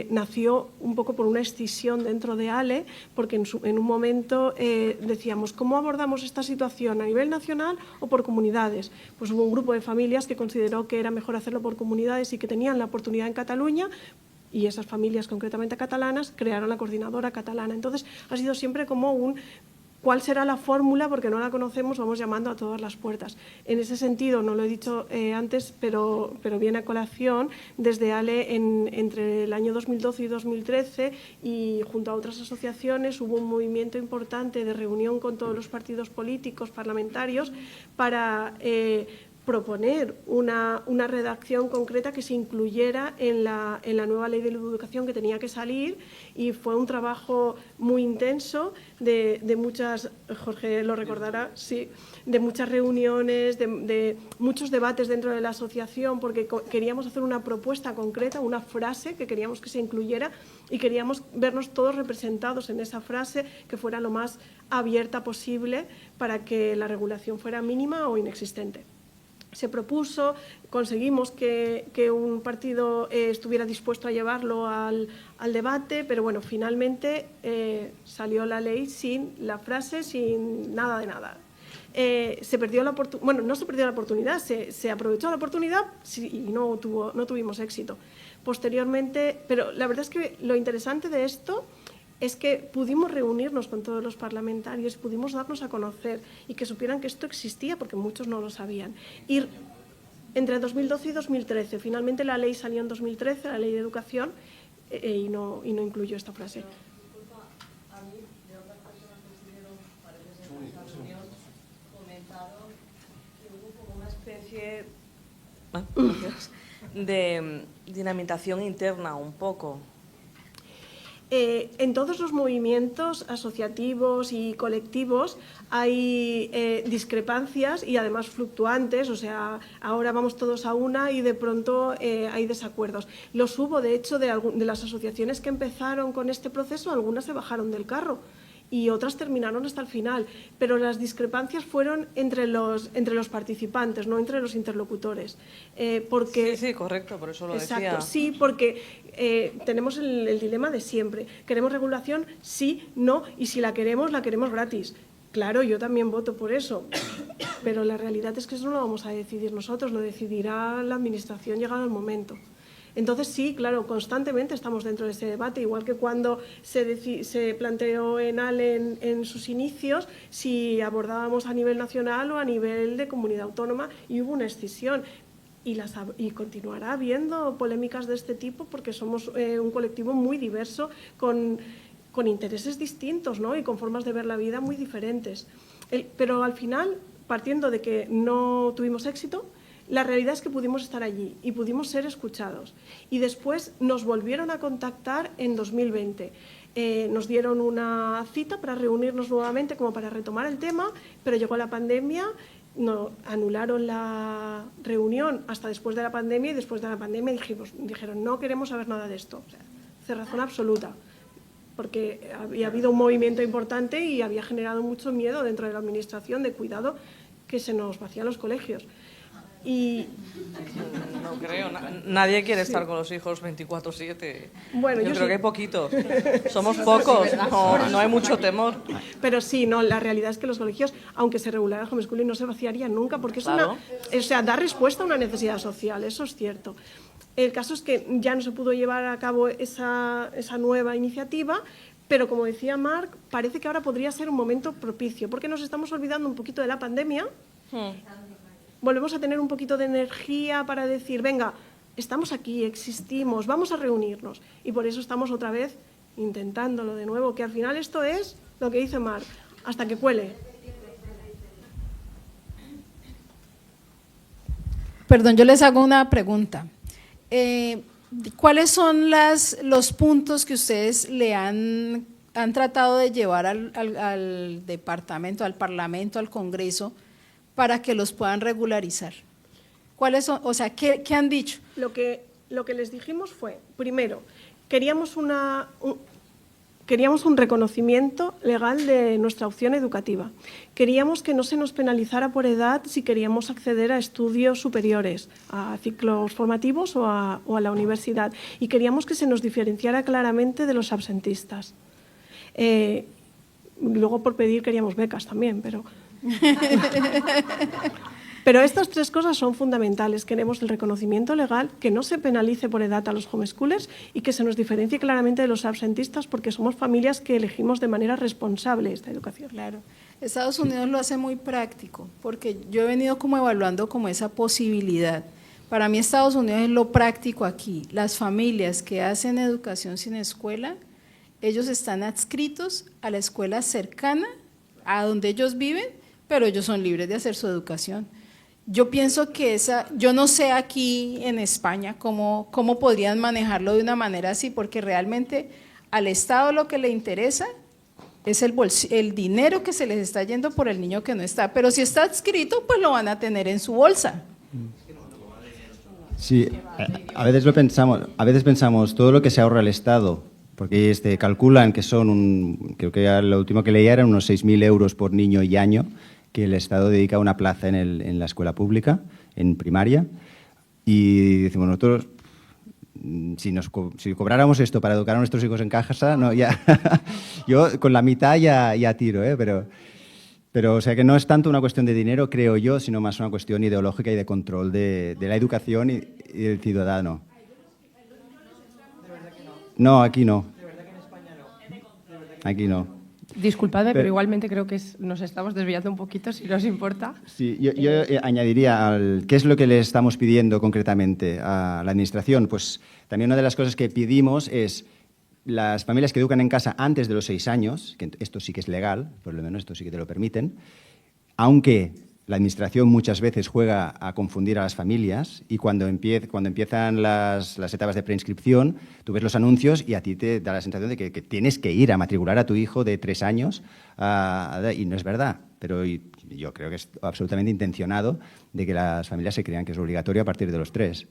nació un poco por una escisión dentro de ALE, porque en un momento decíamos, ¿cómo abordamos esta situación a nivel nacional o por comunidades? Pues hubo un grupo de familias que consideró que era mejor hacerlo por comunidades y que tenían la oportunidad en Cataluña, y esas familias concretamente catalanas crearon la coordinadora catalana. Entonces ha sido siempre como ¿cuál será la fórmula? Porque no la conocemos, vamos llamando a todas las puertas. En ese sentido, no lo he dicho antes, pero viene a colación, desde ALE entre el año 2012 y 2013 y junto a otras asociaciones hubo un movimiento importante de reunión con todos los partidos políticos, parlamentarios, para proponer una redacción concreta que se incluyera en la nueva ley de educación que tenía que salir, y fue un trabajo muy intenso de muchas, Jorge lo recordará, sí, de muchas reuniones, de muchos debates dentro de la asociación, porque queríamos hacer una propuesta concreta, una frase que queríamos que se incluyera y queríamos vernos todos representados en esa frase, que fuera lo más abierta posible para que la regulación fuera mínima o inexistente. Se propuso, conseguimos que un partido estuviera dispuesto a llevarlo al debate, pero bueno, finalmente salió la ley sin la frase, sin nada de nada. Se perdió la oportunidad, bueno, no se perdió la oportunidad, se aprovechó la oportunidad y no tuvimos éxito. Posteriormente, pero la verdad es que lo interesante de esto es que pudimos reunirnos con todos los parlamentarios, pudimos darnos a conocer y que supieran que esto existía, porque muchos no lo sabían. Y entre 2012 y 2013, finalmente la ley salió en 2013, la ley de educación, y no incluyó esta frase. A mí, de otras personas que estuvieron, parece ser, en esta reunión, comentaron que hubo como una especie de dinamitación interna un poco. En todos los movimientos asociativos y colectivos hay discrepancias y además fluctuantes, o sea, ahora vamos todos a una y de pronto hay desacuerdos. Los hubo, de hecho, de las asociaciones que empezaron con este proceso, algunas se bajaron del carro y otras terminaron hasta el final, pero las discrepancias fueron entre los participantes, no entre los interlocutores. Porque, Sí, correcto, por eso lo exacto, decía. Sí, porque tenemos el dilema de siempre. ¿Queremos regulación? Sí, no, y si la queremos gratis. Claro, yo también voto por eso, pero la realidad es que eso no lo vamos a decidir nosotros, lo decidirá la Administración llegado el momento. Entonces, sí, claro, constantemente estamos dentro de ese debate, igual que cuando se planteó en ALE en sus inicios, si abordábamos a nivel nacional o a nivel de comunidad autónoma, y hubo una escisión. Y continuará habiendo polémicas de este tipo porque somos un colectivo muy diverso, con intereses distintos, ¿no? Y con formas de ver la vida muy diferentes. Pero al final, partiendo de que no tuvimos éxito, la realidad es que pudimos estar allí y pudimos ser escuchados. Y después nos volvieron a contactar en 2020. Nos dieron una cita para reunirnos nuevamente como para retomar el tema, pero llegó la pandemia, anularon la reunión hasta después de la pandemia, y después de la pandemia dijeron no queremos saber nada de esto. O sea, cerrazón absoluta, porque había habido un movimiento importante y había generado mucho miedo dentro de la Administración de cuidado, que se nos vacían los colegios. Y No creo, nadie quiere estar con los hijos 24/7. Bueno, yo creo sí. que hay poquitos. Somos pocos, no hay mucho temor. Pero sí, no, la realidad es que los colegios, aunque se regulara el homeschooling, no se vaciarían nunca, porque es Claro. o sea, da respuesta a una necesidad social, eso es cierto. El caso es que ya no se pudo llevar a cabo esa nueva iniciativa, pero como decía Marc, parece que ahora podría ser un momento propicio, porque nos estamos olvidando un poquito de la pandemia. Volvemos a tener un poquito de energía para decir, venga, estamos aquí, existimos, vamos a reunirnos. Y por eso estamos otra vez intentándolo de nuevo, que al final esto es lo que dice Marc, hasta que cuele. Perdón, yo les hago una pregunta. ¿Cuáles son los puntos que ustedes le han tratado de llevar al departamento, al parlamento, al Congreso, para que los puedan regularizar? ¿Cuáles son? O sea, ¿qué han dicho? Lo que les dijimos fue, primero, queríamos un reconocimiento legal de nuestra opción educativa. Queríamos que no se nos penalizara por edad si queríamos acceder a estudios superiores, a ciclos formativos o a la universidad. Y queríamos que se nos diferenciara claramente de los absentistas. Luego, por pedir, queríamos becas también, pero... Pero estas tres cosas son fundamentales. Queremos el reconocimiento legal, que no se penalice por edad a los homeschoolers y que se nos diferencie claramente de los absentistas, porque somos familias que elegimos de manera responsable esta educación. Claro. Estados Unidos lo hace muy práctico, porque yo he venido como evaluando como esa posibilidad. Para mí Estados Unidos es lo práctico aquí. Las familias que hacen educación sin escuela, ellos están adscritos a la escuela cercana a donde ellos viven, pero ellos son libres de hacer su educación. Yo pienso que yo no sé aquí en España cómo podrían manejarlo de una manera así, porque realmente al Estado lo que le interesa es el dinero que se les está yendo por el niño que no está, pero si está adscrito, pues lo van a tener en su bolsa. Sí, a veces pensamos todo lo que se ahorra el Estado, porque calculan que creo que lo último que leía eran unos 6.000 euros por niño y año que el Estado dedica a una plaza en la escuela pública, en primaria, y decimos nosotros, si cobráramos esto para educar a nuestros hijos en casa, no, ya, yo con la mitad ya tiro, pero o sea que no es tanto una cuestión de dinero, creo yo, sino más una cuestión ideológica y de control de la educación y del ciudadano. No, aquí no. Aquí no. Disculpadme, pero igualmente creo que nos estamos desviando un poquito, si no os importa. Sí, yo añadiría qué es lo que le estamos pidiendo concretamente a la Administración. Pues también una de las cosas que pedimos es las familias que educan en casa antes de los 6 años, que esto sí que es legal, por lo menos esto sí que te lo permiten, aunque la Administración muchas veces juega a confundir a las familias y cuando empiezan las etapas de preinscripción, tú ves los anuncios y a ti te da la sensación de que tienes que ir a matricular a tu hijo de 3 años y no es verdad. Pero yo creo que es absolutamente intencionado de que las familias se crean que es obligatorio a partir de los 3.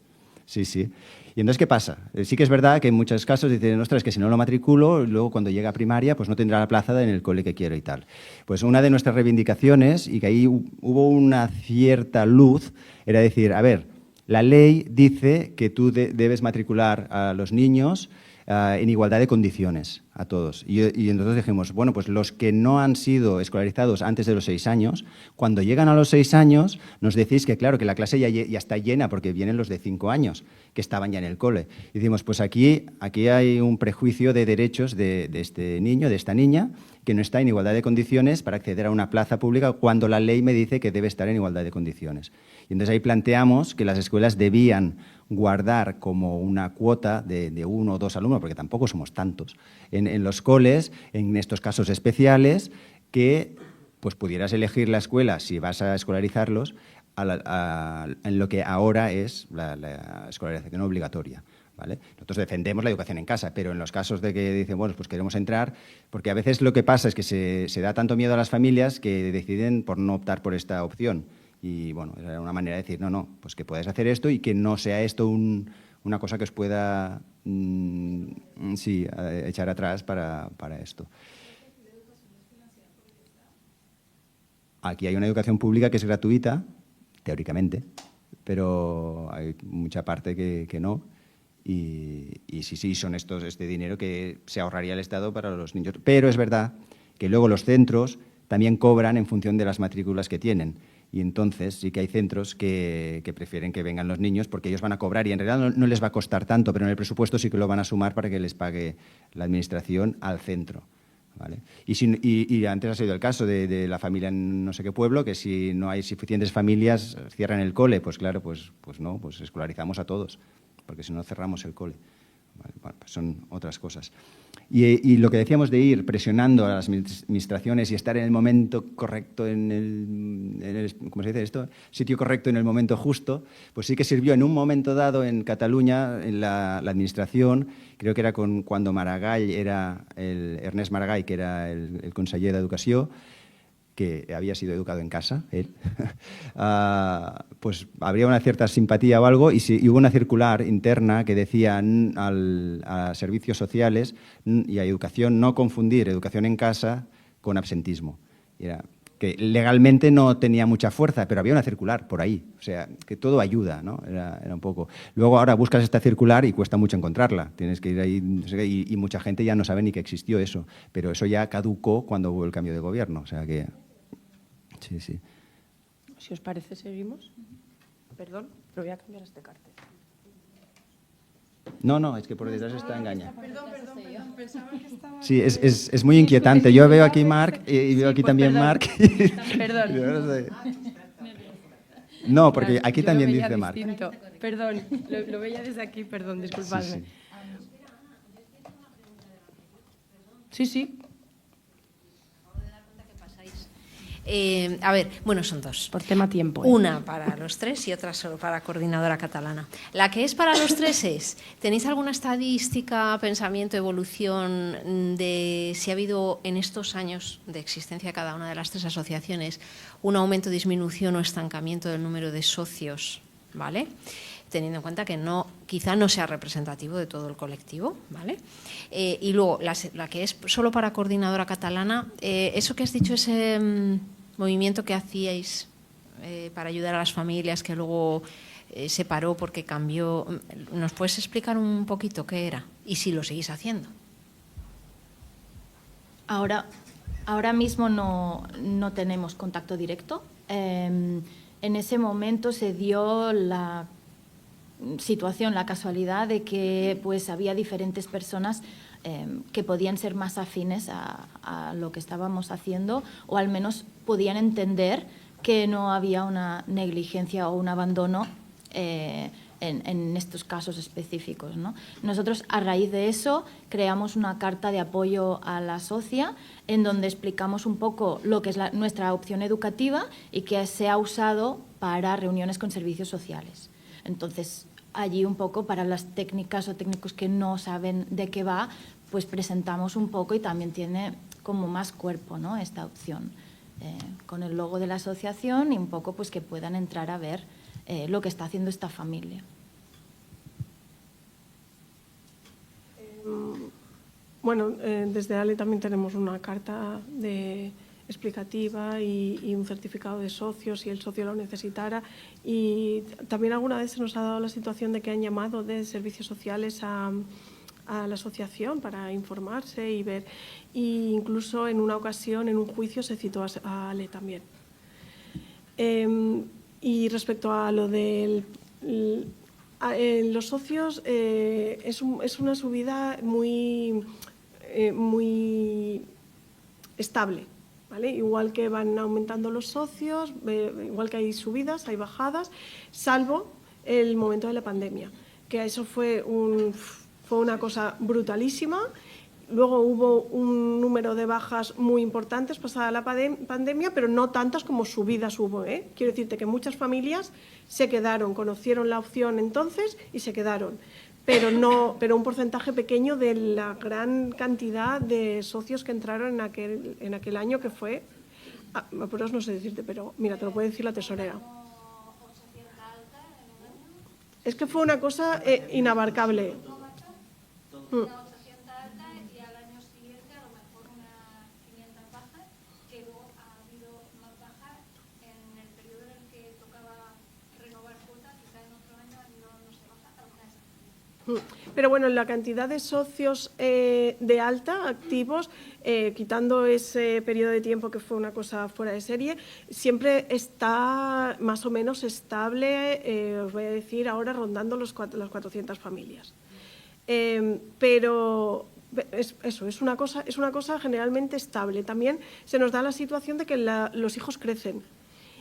Sí, sí. Y entonces, ¿qué pasa? Sí que es verdad que en muchos casos dicen, ostras, que si no lo matriculo, luego cuando llega a primaria, pues no tendrá la plaza en el cole que quiero y tal. Pues una de nuestras reivindicaciones, y que ahí hubo una cierta luz, era decir, a ver, la ley dice que tú debes matricular a los niños en igualdad de condiciones a todos. Y entonces dijimos, bueno, pues los que no han sido escolarizados antes de los 6 años, cuando llegan a los 6 años, nos decís que claro, que la clase ya está llena porque vienen los de 5 años, que estaban ya en el cole. Y decimos, pues aquí hay un prejuicio de derechos de este niño, de esta niña, que no está en igualdad de condiciones para acceder a una plaza pública cuando la ley me dice que debe estar en igualdad de condiciones. Y entonces ahí planteamos que las escuelas debían guardar como una cuota de 1 o 2 alumnos, porque tampoco somos tantos, en los coles, en estos casos especiales, que pues pudieras elegir la escuela, si vas a escolarizarlos, en lo que ahora es la escolarización obligatoria. ¿Vale? Nosotros defendemos la educación en casa, pero en los casos de que dicen, bueno, pues queremos entrar, porque a veces lo que pasa es que se da tanto miedo a las familias que deciden por no optar por esta opción. Y bueno, era una manera de decir, no, pues que puedes hacer esto y que no sea esto una cosa que os pueda echar atrás para esto. Aquí hay una educación pública que es gratuita, teóricamente, pero hay mucha parte que no. Y sí, son este dinero que se ahorraría el Estado para los niños. Pero es verdad que luego los centros también cobran en función de las matrículas que tienen. Y entonces sí que hay centros que prefieren que vengan los niños porque ellos van a cobrar y en realidad no les va a costar tanto, pero en el presupuesto sí que lo van a sumar para que les pague la administración al centro. ¿Vale? Y antes ha sido el caso de la familia en no sé qué pueblo, que si no hay suficientes familias cierran el cole. Pues claro, pues no, pues escolarizamos a todos, porque si no cerramos el cole. Vale, bueno, pues son otras cosas. Y lo que decíamos de ir presionando a las administraciones y estar en el momento correcto, ¿cómo se dice esto? Sitio correcto en el momento justo, pues sí que sirvió en un momento dado en Cataluña, en la administración, creo que era cuando Maragall era Ernest Maragall, que era el conseller d'Educació, que había sido educado en casa, él, pues habría una cierta simpatía o algo y hubo una circular interna que decía a servicios sociales y a educación no confundir educación en casa con absentismo. Y era que legalmente no tenía mucha fuerza, pero había una circular por ahí, o sea, que todo ayuda, ¿no? Era un poco. Luego ahora buscas esta circular y cuesta mucho encontrarla, tienes que ir ahí, no sé qué, y mucha gente ya no sabe ni que existió eso, pero eso ya caducó cuando hubo el cambio de gobierno, o sea que... Sí, sí. Si os parece, seguimos. Perdón, pero voy a cambiar este cartel. No, es que por detrás está engaña. Perdón, pensaba que estaba... Sí, es muy inquietante. Yo veo aquí Marc y veo aquí pues también perdón. Marc. Perdón. No, porque Perdón, aquí yo también lo veía dice Marc. distinto. Perdón, lo veía desde aquí, perdón, disculpadme. Sí. A ver, bueno, son dos. Por tema tiempo. Una para los tres y otra solo para Coordinadora Catalana. La que es para los tres es, ¿tenéis alguna estadística, pensamiento, evolución de si ha habido en estos años de existencia de cada una de las tres asociaciones un aumento, disminución o estancamiento del número de socios? ¿Vale? Teniendo en cuenta que quizá no sea representativo de todo el colectivo, ¿vale? Y luego, la que es solo para Coordinadora Catalana, eso que has dicho, ese movimiento que hacíais para ayudar a las familias, que luego se paró porque cambió, ¿nos puedes explicar un poquito qué era? Y si lo seguís haciendo. Ahora mismo no tenemos contacto directo. En ese momento se dio la situación, la casualidad de que pues había diferentes personas que podían ser más afines a lo que estábamos haciendo o al menos podían entender que no había una negligencia o un abandono en estos casos específicos, ¿no? Nosotros, a raíz de eso, creamos una carta de apoyo a la socia en donde explicamos un poco lo que es nuestra opción educativa y que se ha usado para reuniones con servicios sociales. Entonces, allí un poco para las técnicas o técnicos que no saben de qué va, pues presentamos un poco y también tiene como más cuerpo, ¿no?, esta opción, con el logo de la asociación y un poco pues que puedan entrar a ver lo que está haciendo esta familia. Bueno, desde ALE también tenemos una carta explicativa y un certificado de socios si el socio lo necesitara. Y también alguna vez se nos ha dado la situación de que han llamado de servicios sociales a la asociación para informarse y ver. E incluso en una ocasión, en un juicio, se citó a ALE también. Y respecto a lo de los socios, es una subida muy estable, ¿vale? Igual que van aumentando los socios, igual que hay subidas, hay bajadas, salvo el momento de la pandemia, que eso fue una cosa brutalísima. Luego hubo un número de bajas muy importantes pasada la pandemia, pero no tantas como subidas hubo, ¿eh? Quiero decirte que muchas familias se quedaron, conocieron la opción entonces y se quedaron, pero un porcentaje pequeño de la gran cantidad de socios que entraron en aquel año, que fue, apuros no sé decirte, pero mira, te lo puede decir la tesorera. Es que fue una cosa inabarcable. Pero bueno, la cantidad de socios de alta, activos, quitando ese periodo de tiempo que fue una cosa fuera de serie, siempre está más o menos estable, os voy a decir ahora, rondando las 400 familias. Pero es una cosa generalmente estable. También se nos da la situación de que los hijos crecen.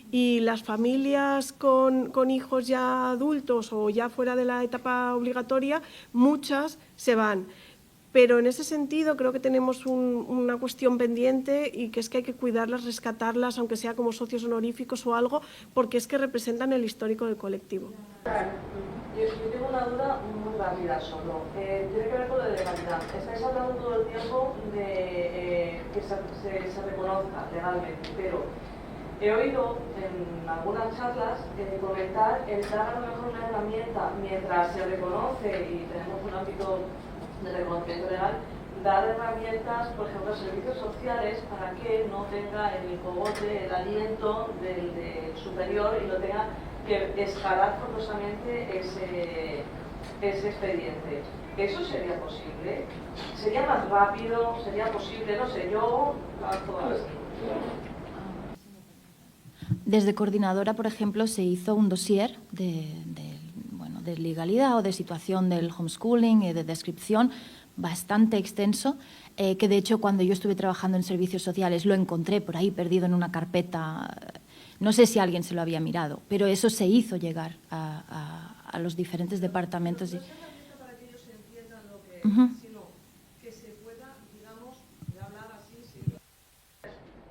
Y las familias con hijos ya adultos o ya fuera de la etapa obligatoria, muchas se van. Pero en ese sentido creo que tenemos una cuestión pendiente y que es que hay que cuidarlas, rescatarlas, aunque sea como socios honoríficos o algo, porque es que representan el histórico del colectivo. Yo tengo una duda muy rápida solo. Tiene que ver con la legalidad. Estáis hablando todo el tiempo de que se reconozca legalmente, pero he oído en algunas charlas comentar el dar a lo mejor una herramienta mientras se reconoce y tenemos un ámbito de reconocimiento legal, dar herramientas, por ejemplo, a servicios sociales para que no tenga el cogote, el aliento del superior y no tenga que escalar forzosamente ese expediente. ¿Eso sería posible? ¿Sería más rápido? ¿Sería posible? No sé, yo lanzo así. Desde Coordinadora, por ejemplo, se hizo un dossier de legalidad o de situación del homeschooling y de descripción bastante extenso, que de hecho cuando yo estuve trabajando en servicios sociales lo encontré por ahí perdido en una carpeta. No sé si alguien se lo había mirado, pero eso se hizo llegar a los diferentes departamentos. No solamente para que ellos entiendan lo que es, sino que se pueda, digamos, hablar así,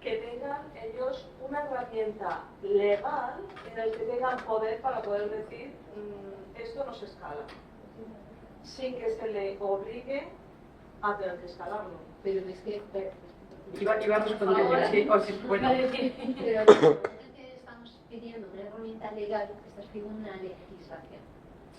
que tengan ellos una herramienta legal en la que tengan poder para poder decir esto no se escala, sin que se le obligue a tener que escalarlo. Pero es que... Iba a responder yo, sí, o si fuera. Pero que estamos pidiendo una herramienta legal, estás pidiendo una legislación.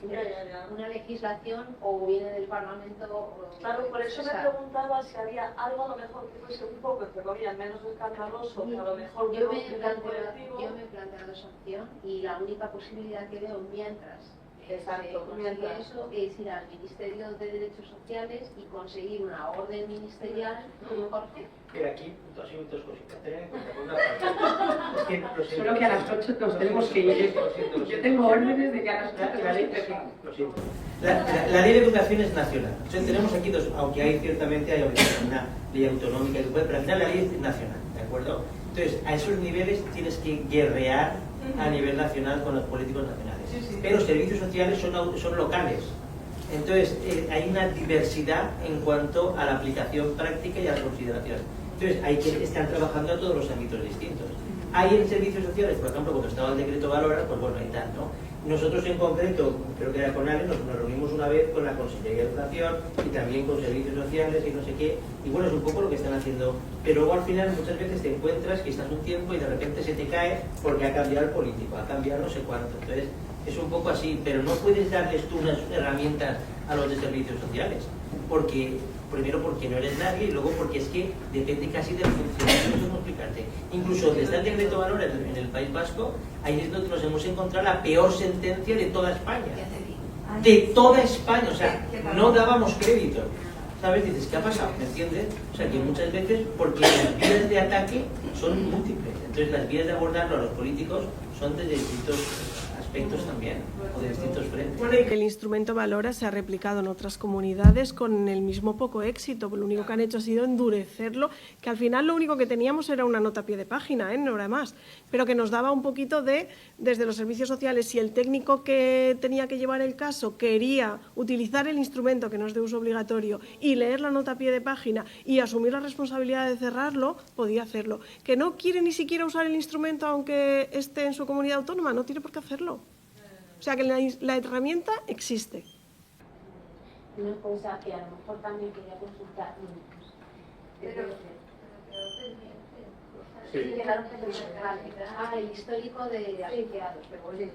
Ya. Una legislación o viene del Parlamento o... Claro, por eso me preguntaba si había algo a lo mejor que fuese un poco, entre comillas, menos escandaloso, que a lo mejor... Yo me he planteado esa opción y la única posibilidad que veo mientras consigue eso es ir al Ministerio de Derechos Sociales y conseguir una orden ministerial. Jorge. Pero aquí, dos cositas. Tener en cuenta, por una parte, es que lo siento. Solo que a las 8 nos tenemos que ir. Yo tengo órdenes de que a las 8 lo siento. La ley de educación es nacional. Entonces tenemos aquí dos, aunque hay ciertamente una ley autonómica, pero al final la ley es nacional, ¿de acuerdo? Entonces, a esos niveles tienes que guerrear a nivel nacional con los políticos nacionales. Pero servicios sociales son locales. Entonces, hay una diversidad en cuanto a la aplicación práctica y a la consideración. Entonces, hay que estar trabajando a todos los ámbitos distintos. Hay en servicios sociales, por ejemplo, cuando estaba el decreto Valora, pues bueno, ahí tal, ¿no? Nosotros en concreto, creo que era con Ale, nos reunimos una vez con la Consejería de Educación y también con servicios sociales y no sé qué, y bueno, es un poco lo que están haciendo, pero luego al final muchas veces te encuentras que estás un tiempo y de repente se te cae porque ha cambiado el político, ha cambiado no sé cuánto, entonces es un poco así, pero no puedes darles tú unas herramientas a los de servicios sociales, porque primero porque no eres nadie y luego porque es que depende casi del funcionario, no sé cómo explicarte. Incluso desde el decreto Valora en el País Vasco, ahí es donde nos hemos encontrado la peor sentencia de toda España. De toda España, o sea, no dábamos crédito. ¿Sabes? Dices, ¿qué ha pasado? ¿Me entiendes? O sea, que muchas veces, porque las vías de ataque son múltiples, entonces las vías de abordarlo a los políticos son de distintos aspectos también, o de distintos frentes. Bueno, y que el instrumento Valora se ha replicado en otras comunidades con el mismo poco éxito, lo único que han hecho ha sido endurecerlo, que al final lo único que teníamos era una nota a pie de página, no era más, pero que nos daba un poquito desde los servicios sociales, si el técnico que tenía que llevar el caso quería utilizar el instrumento que no es de uso obligatorio y leer la nota a pie de página y asumir la responsabilidad de cerrarlo, podía hacerlo. Que no quiere ni siquiera usar el instrumento aunque esté en su comunidad autónoma, no tiene por qué hacerlo. O sea que la herramienta existe. Una cosa que a lo mejor también quería consultar. El histórico de asociados, pero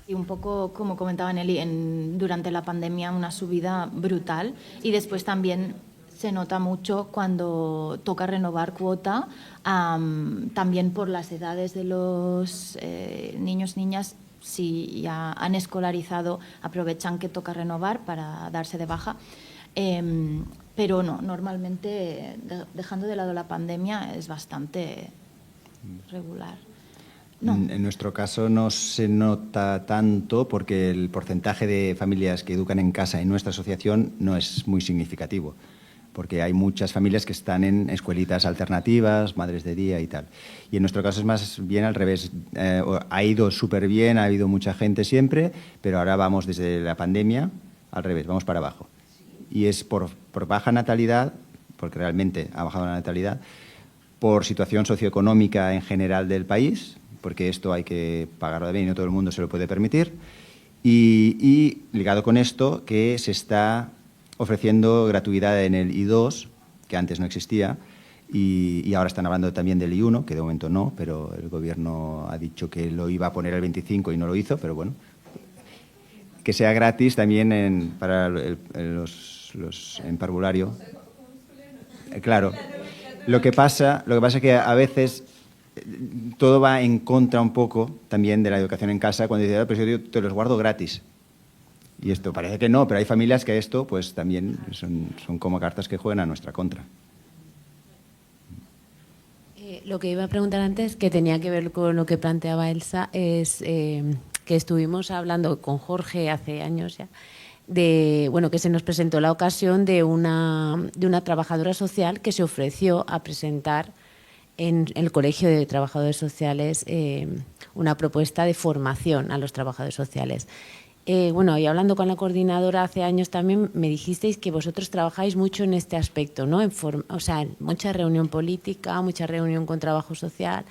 Y un poco, como comentaba Nelly, durante la pandemia una subida brutal y después también se nota mucho cuando toca renovar cuota, también por las edades de los niños, niñas. Si ya han escolarizado, aprovechan que toca renovar para darse de baja. Pero no, normalmente, dejando de lado la pandemia, es bastante regular. No. En nuestro caso no se nota tanto porque el porcentaje de familias que educan en casa en nuestra asociación no es muy significativo, porque hay muchas familias que están en escuelitas alternativas, madres de día y tal. Y en nuestro caso es más bien al revés. Ha ido súper bien, ha habido mucha gente siempre, pero ahora vamos desde la pandemia al revés, vamos para abajo. Y es por baja natalidad, porque realmente ha bajado la natalidad, por situación socioeconómica en general del país, porque esto hay que pagarlo bien y no todo el mundo se lo puede permitir, y ligado con esto que se está ofreciendo gratuidad en el I2, que antes no existía, y ahora están hablando también del I1, que de momento no, pero el Gobierno ha dicho que lo iba a poner al 25 y no lo hizo, pero bueno, que sea gratis también para los en parvulario. Claro, lo que pasa es que a veces todo va en contra un poco también de la educación en casa, cuando dice, pero yo te los guardo gratis. Y esto parece que no, pero hay familias que esto pues también son como cartas que juegan a nuestra contra. Lo que iba a preguntar antes, que tenía que ver con lo que planteaba Elsa, es que estuvimos hablando con Jorge hace años ya, que se nos presentó la ocasión de una trabajadora social que se ofreció a presentar en el Colegio de Trabajadores Sociales una propuesta de formación a los trabajadores sociales. Y hablando con la coordinadora hace años también me dijisteis que vosotros trabajáis mucho en este aspecto, ¿no? En mucha reunión política, mucha reunión con trabajo social,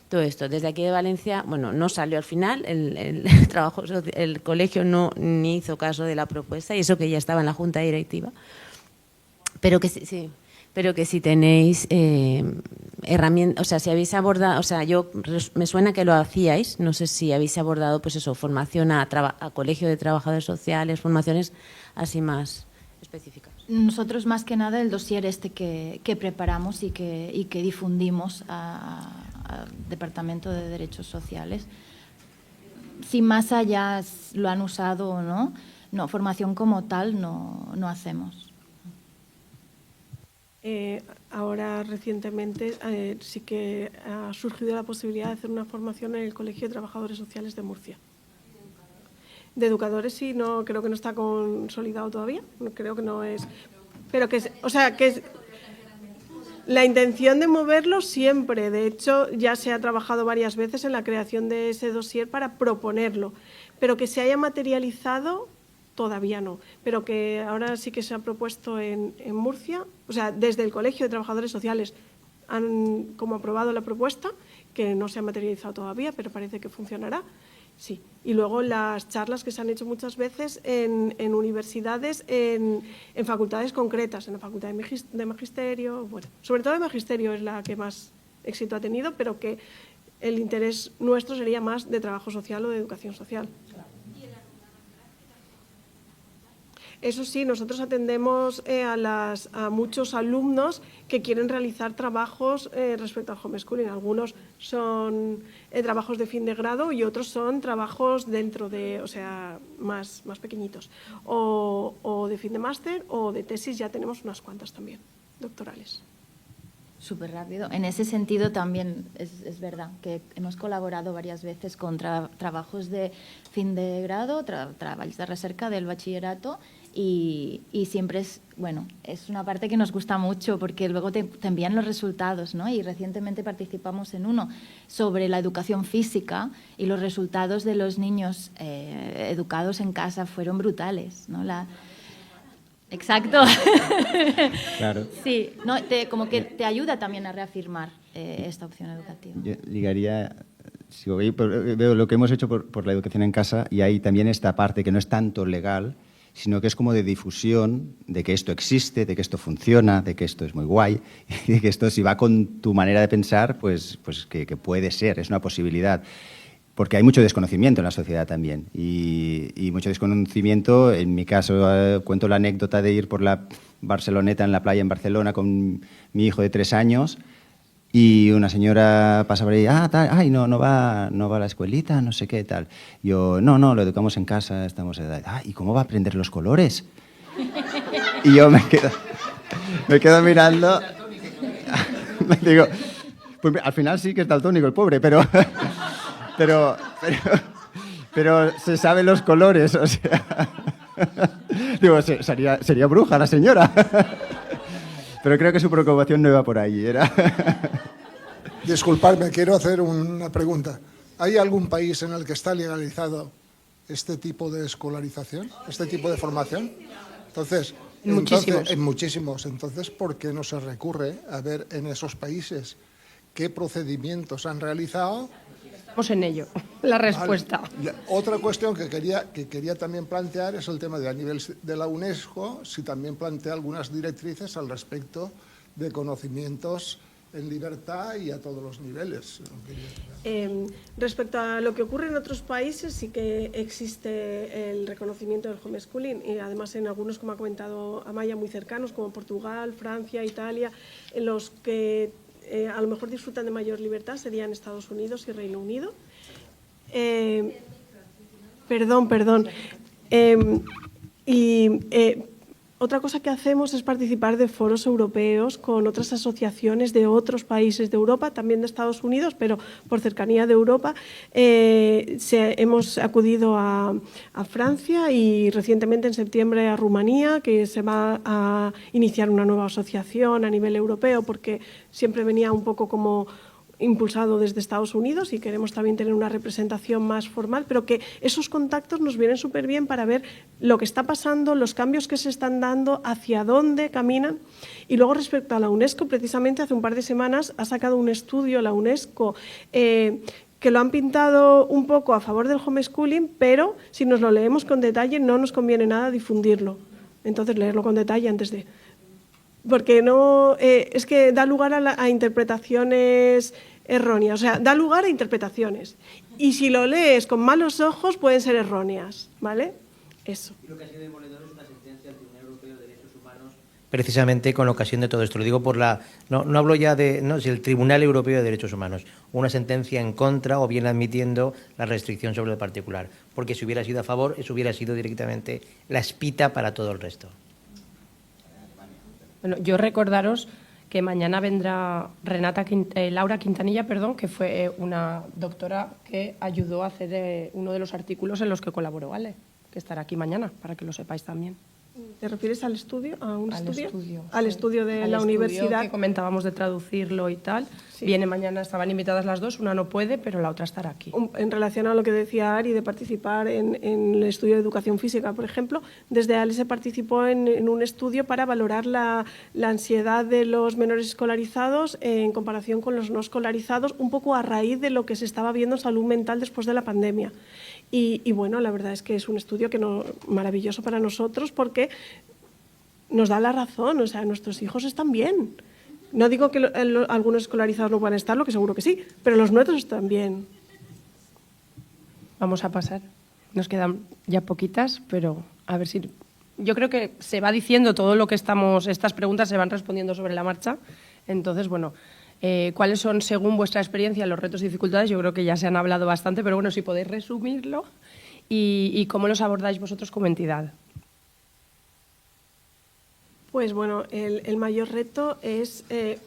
todo esto. Desde aquí de Valencia, no salió al final, el colegio ni hizo caso de la propuesta, y eso que ya estaba en la junta directiva, pero que sí. Pero que si tenéis herramientas, si habéis abordado, me suena que lo hacíais, no sé si habéis abordado, pues eso, formación a colegio de trabajadores sociales, formaciones así más específicas. Nosotros más que nada el dossier que preparamos y que difundimos al Departamento de Derechos Sociales. Si más allá lo han usado o no, formación como tal no hacemos. Ahora recientemente sí que ha surgido la posibilidad de hacer una formación en el Colegio de Trabajadores Sociales de Murcia. De educadores sí, no creo que no está consolidado todavía, creo que no es, pero que es la intención de moverlo siempre. De hecho, ya se ha trabajado varias veces en la creación de ese dossier para proponerlo, pero que se haya materializado todavía no, pero que ahora sí que se ha propuesto en Murcia, desde el Colegio de Trabajadores Sociales han como aprobado la propuesta, que no se ha materializado todavía, pero parece que funcionará, sí. Y luego las charlas que se han hecho muchas veces en universidades, en facultades concretas, en la Facultad de Magisterio, sobre todo de Magisterio es la que más éxito ha tenido, pero que el interés nuestro sería más de trabajo social o de educación social. Eso sí, nosotros atendemos a muchos alumnos que quieren realizar trabajos respecto al homeschooling. Algunos son trabajos de fin de grado y otros son trabajos dentro de, más pequeñitos. O de fin de máster o de tesis, ya tenemos unas cuantas también, doctorales. Súper rápido. En ese sentido también es verdad que hemos colaborado varias veces con trabajos de fin de grado, trabajos de recerca del bachillerato, y siempre es una parte que nos gusta mucho porque luego te envían los resultados, ¿no? Y recientemente participamos en uno sobre la educación física y los resultados de los niños educados en casa fueron brutales, ¿no? Exacto. Claro. Sí, como que te ayuda también a reafirmar esta opción educativa. Yo ligaría, veo lo que hemos hecho por la educación en casa, y hay también esta parte que no es tanto legal, sino que es como de difusión de que esto existe, de que esto funciona, de que esto es muy guay, y de que esto, si va con tu manera de pensar, pues que puede ser, es una posibilidad. porque hay mucho desconocimiento en la sociedad también. Y mucho desconocimiento, en mi caso, cuento la anécdota de ir por la Barceloneta en la playa en Barcelona con mi hijo de 3 años y una señora pasa por ahí, ay, no va a la escuelita, no sé qué, tal. Yo, no, lo educamos en casa, estamos en edad. ¿Y cómo va a aprender los colores? Y yo me quedo mirando. Me digo, pues al final sí que es daltónico el pobre, pero se sabe los colores, o sea. Digo, sería bruja la señora. Pero creo que su preocupación no iba por ahí. Disculpadme, quiero hacer una pregunta. ¿Hay algún país en el que está legalizado este tipo de escolarización, este tipo de formación? Entonces, en muchísimos. Entonces, ¿por qué no se recurre a ver en esos países qué procedimientos han realizado? Estamos en ello, la respuesta. Vale. Otra cuestión que quería también plantear es el tema de a nivel de la UNESCO, si también plantea algunas directrices al respecto de conocimientos en libertad y a todos los niveles. Respecto a lo que ocurre en otros países, sí que existe el reconocimiento del homeschooling y además en algunos, como ha comentado Amaya, muy cercanos, como Portugal, Francia, Italia, en los que a lo mejor disfrutan de mayor libertad serían Estados Unidos y Reino Unido. Perdón. Otra cosa que hacemos es participar de foros europeos con otras asociaciones de otros países de Europa, también de Estados Unidos, pero por cercanía de Europa. Hemos acudido a Francia y recientemente en septiembre a Rumanía, que se va a iniciar una nueva asociación a nivel europeo, porque siempre venía un poco como impulsado desde Estados Unidos y queremos también tener una representación más formal, pero que esos contactos nos vienen súper bien para ver lo que está pasando, los cambios que se están dando, hacia dónde caminan. Y luego respecto a la UNESCO, precisamente hace un par de semanas ha sacado un estudio la UNESCO que lo han pintado un poco a favor del homeschooling, pero si nos lo leemos con detalle no nos conviene nada difundirlo. Entonces leerlo con detalle antes de... Porque no es que da lugar a interpretaciones erróneas, o sea, da lugar a interpretaciones. Y si lo lees con malos ojos pueden ser erróneas, ¿vale? Eso. Y lo que ha sido demoledor es una sentencia del Tribunal Europeo de Derechos Humanos. Precisamente con ocasión de todo esto, lo digo por la... No hablo ya de... No, si el Tribunal Europeo de Derechos Humanos, una sentencia en contra o bien admitiendo la restricción sobre el particular. Porque si hubiera sido a favor, eso hubiera sido directamente la espita para todo el resto. Bueno, yo recordaros que mañana vendrá Laura Quintanilla, que fue una doctora que ayudó a hacer uno de los artículos en los que colaboró Ale, que estará aquí mañana, para que lo sepáis también. ¿Te refieres al estudio? ¿A un estudio? Al Sí. estudio de Al la estudio universidad. que comentábamos de traducirlo y tal. Sí. Viene mañana, estaban invitadas las dos, una no puede, pero la otra estará aquí. En relación a lo que decía Ari, de participar en el estudio de educación física, por ejemplo, desde ALE se participó en un estudio para valorar la ansiedad de los menores escolarizados en comparación con los no escolarizados, un poco a raíz de lo que se estaba viendo en salud mental después de la pandemia. Y bueno, la verdad es que es un estudio maravilloso para nosotros porque nos da la razón, o sea, nuestros hijos están bien. No digo que algunos escolarizados no puedan estarlo, que seguro que sí, pero los nuestros están bien. Vamos a pasar. Nos quedan ya poquitas, pero a ver si... Yo creo que se va diciendo todo lo que estas preguntas se van respondiendo sobre la marcha. Entonces, bueno, ¿cuáles son, según vuestra experiencia, los retos y dificultades? Yo creo que ya se han hablado bastante, pero bueno, si podéis resumirlo y cómo los abordáis vosotros como entidad. Pues bueno, el mayor reto es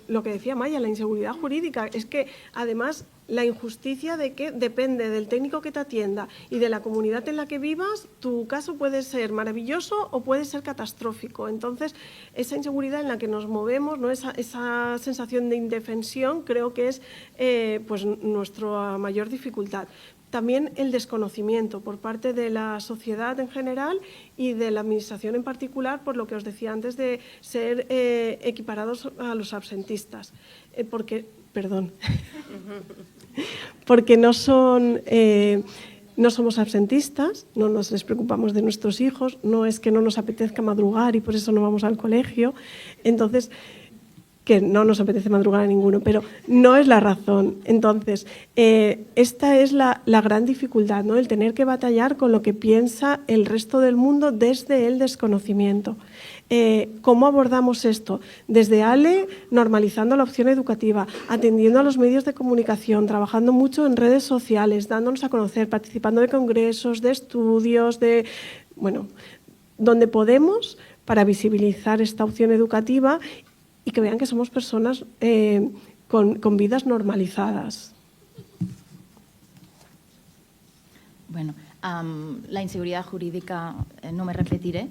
lo que decía Maya, la inseguridad jurídica. Es que además la injusticia de que depende del técnico que te atienda y de la comunidad en la que vivas, tu caso puede ser maravilloso o puede ser catastrófico. Entonces, esa inseguridad en la que nos movemos, ¿no? esa sensación de indefensión, creo que es pues nuestra mayor dificultad. También el desconocimiento por parte de la sociedad en general y de la Administración en particular, por lo que os decía antes de ser equiparados a los absentistas. Porque no somos absentistas, no nos les preocupamos de nuestros hijos, no es que no nos apetezca madrugar y por eso no vamos al colegio. Entonces, que no nos apetece madrugar a ninguno, pero no es la razón. Entonces, esta es la gran dificultad, ¿no? El tener que batallar con lo que piensa el resto del mundo desde el desconocimiento. ¿Cómo abordamos esto? Desde ALE, normalizando la opción educativa, atendiendo a los medios de comunicación, trabajando mucho en redes sociales, dándonos a conocer, participando de congresos, de estudios, donde podemos, para visibilizar esta opción educativa y que vean que somos personas con vidas normalizadas. Bueno, la inseguridad jurídica, no me repetiré,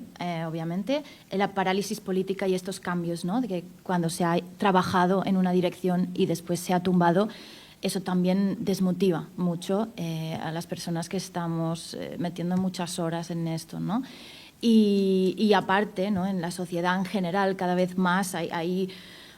obviamente, la parálisis política y estos cambios, ¿no? De que cuando se ha trabajado en una dirección y después se ha tumbado, eso también desmotiva mucho a las personas que estamos metiendo muchas horas en esto, ¿no? Y aparte, ¿no? En la sociedad en general, cada vez más hay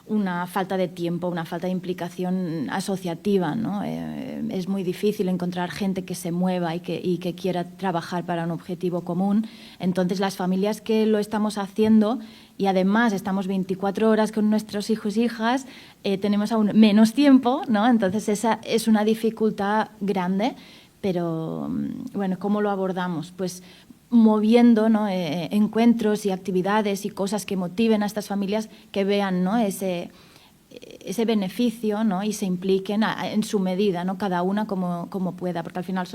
una falta de tiempo, una falta de implicación asociativa, ¿no? Es muy difícil encontrar gente que se mueva y que quiera trabajar para un objetivo común. Entonces, las familias que lo estamos haciendo y además estamos 24 horas con nuestros hijos e hijas, tenemos aún menos tiempo, ¿no? Entonces, esa es una dificultad grande, pero, bueno, ¿cómo lo abordamos? Pues moviendo, ¿no? Encuentros y actividades y cosas que motiven a estas familias que vean, ¿no? ese beneficio, ¿no? Y se impliquen en su medida, ¿no? Cada una como pueda, porque al final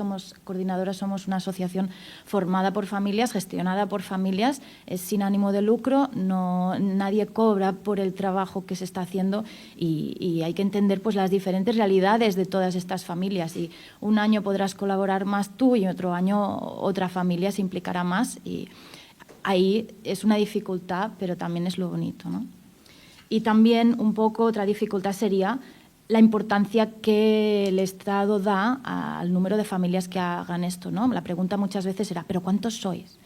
Coordinadoras somos una asociación formada por familias, gestionada por familias, es sin ánimo de lucro, nadie cobra por el trabajo que se está haciendo y hay que entender pues las diferentes realidades de todas estas familias, y un año podrás colaborar más tú y otro año otra familia se implicará más, y ahí es una dificultad, pero también es lo bonito, ¿no? Y también un poco otra dificultad sería la importancia que el Estado da al número de familias que hagan esto, ¿no? La pregunta muchas veces era, ¿pero cuántos sois?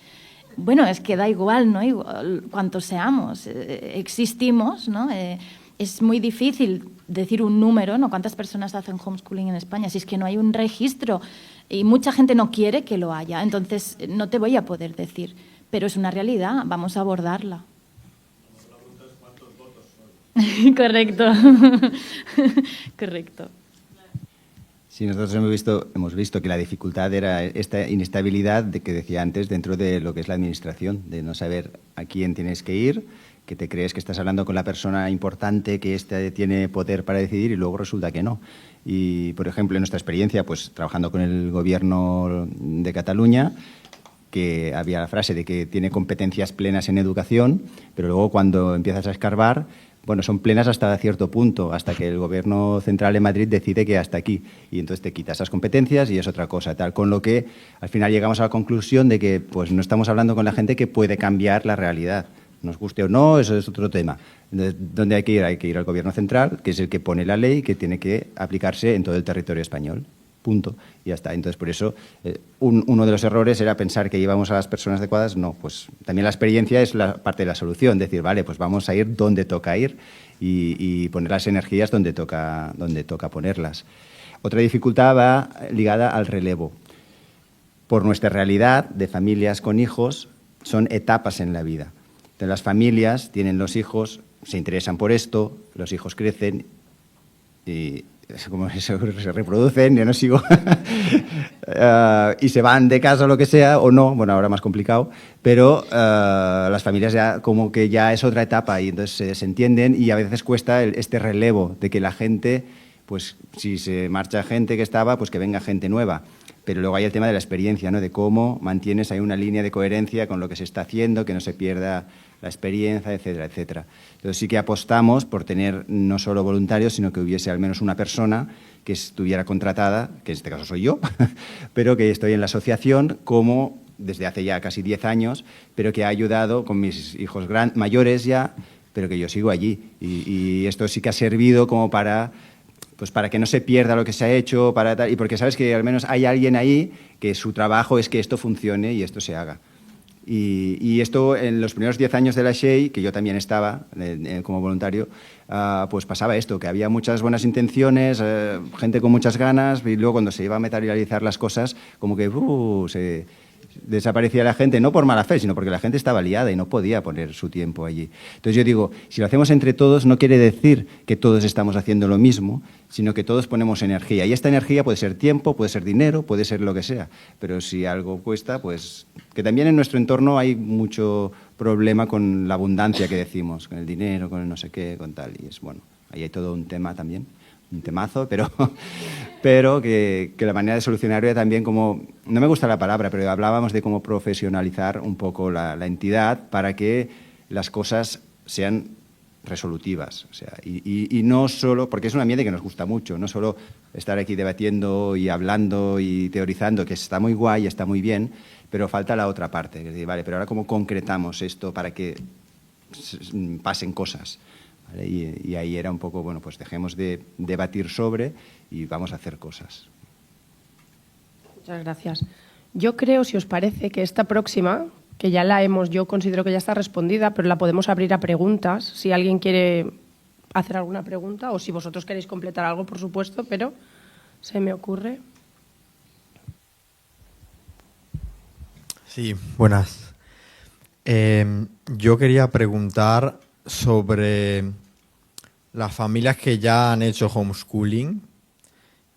Bueno, es que da igual, ¿no? Igual cuántos seamos, existimos, ¿no? Es muy difícil decir un número, ¿no? ¿Cuántas personas hacen homeschooling en España? Si es que no hay un registro y mucha gente no quiere que lo haya, entonces no te voy a poder decir, pero es una realidad, vamos a abordarla. Correcto. Correcto. Sí, nosotros hemos visto que la dificultad era esta inestabilidad de que decía antes dentro de lo que es la administración, de no saber a quién tienes que ir, que te crees que estás hablando con la persona importante que tiene poder para decidir y luego resulta que no. Y, por ejemplo, en nuestra experiencia, pues trabajando con el Gobierno de Cataluña, que había la frase de que tiene competencias plenas en educación, pero luego cuando empiezas a escarbar, bueno, son plenas hasta cierto punto, hasta que el Gobierno central de Madrid decide que hasta aquí, y entonces te quita esas competencias y es otra cosa, tal, con lo que al final llegamos a la conclusión de que pues no estamos hablando con la gente que puede cambiar la realidad, nos guste o no, eso es otro tema. Entonces, ¿dónde hay que ir? Hay que ir al Gobierno central, que es el que pone la ley, que tiene que aplicarse en todo el territorio español. Punto. Y ya está. Entonces, por eso, uno de los errores era pensar que íbamos a las personas adecuadas. No, pues también la experiencia es la parte de la solución. Decir, vale, pues vamos a ir donde toca ir y poner las energías donde toca ponerlas. Otra dificultad va ligada al relevo. Por nuestra realidad de familias con hijos, son etapas en la vida. Entonces, las familias tienen los hijos, se interesan por esto, los hijos crecen y como se reproducen, ya no sigo, y se van de casa o lo que sea, o no, bueno, ahora más complicado, pero las familias ya como que ya es otra etapa y entonces se entienden y a veces cuesta este relevo de que la gente, pues si se marcha gente que estaba, pues que venga gente nueva. Pero luego hay el tema de la experiencia, ¿no? De cómo mantienes ahí una línea de coherencia con lo que se está haciendo, que no se pierda la experiencia, etcétera, etcétera. Entonces sí que apostamos por tener no solo voluntarios, sino que hubiese al menos una persona que estuviera contratada, que en este caso soy yo, pero que estoy en la asociación como desde hace ya casi 10 años, pero que ha ayudado con mis hijos mayores ya, pero que yo sigo allí. Y esto sí que ha servido como para que no se pierda lo que se ha hecho, y porque sabes que al menos hay alguien ahí que su trabajo es que esto funcione y esto se haga. Y esto en los primeros 10 años de la SHEI, que yo también estaba como voluntario, pues pasaba esto, que había muchas buenas intenciones, gente con muchas ganas, y luego cuando se iba a materializar las cosas, como que desaparecía la gente, no por mala fe, sino porque la gente estaba liada y no podía poner su tiempo allí. Entonces yo digo, si lo hacemos entre todos, no quiere decir que todos estamos haciendo lo mismo, sino que todos ponemos energía. Y esta energía puede ser tiempo, puede ser dinero, puede ser lo que sea. Pero si algo cuesta, pues... Que también en nuestro entorno hay mucho problema con la abundancia que decimos, con el dinero, con el no sé qué, con tal. Y es bueno, ahí hay todo un tema también, un temazo, pero que la manera de solucionarlo era también como... No me gusta la palabra, pero hablábamos de cómo profesionalizar un poco la entidad para que las cosas sean resolutivas, o sea, y no solo, porque es un ambiente que nos gusta mucho, no solo estar aquí debatiendo y hablando y teorizando, que está muy guay, está muy bien, pero falta la otra parte, es decir, vale, pero ahora cómo concretamos esto para que pasen cosas, ¿vale? Y ahí era un poco, bueno, pues dejemos de debatir sobre y vamos a hacer cosas. Muchas gracias. Yo creo, si os parece, que esta próxima, que ya yo considero que ya está respondida, pero la podemos abrir a preguntas, si alguien quiere hacer alguna pregunta o si vosotros queréis completar algo, por supuesto, pero se me ocurre. Sí, buenas. Yo quería preguntar sobre las familias que ya han hecho homeschooling,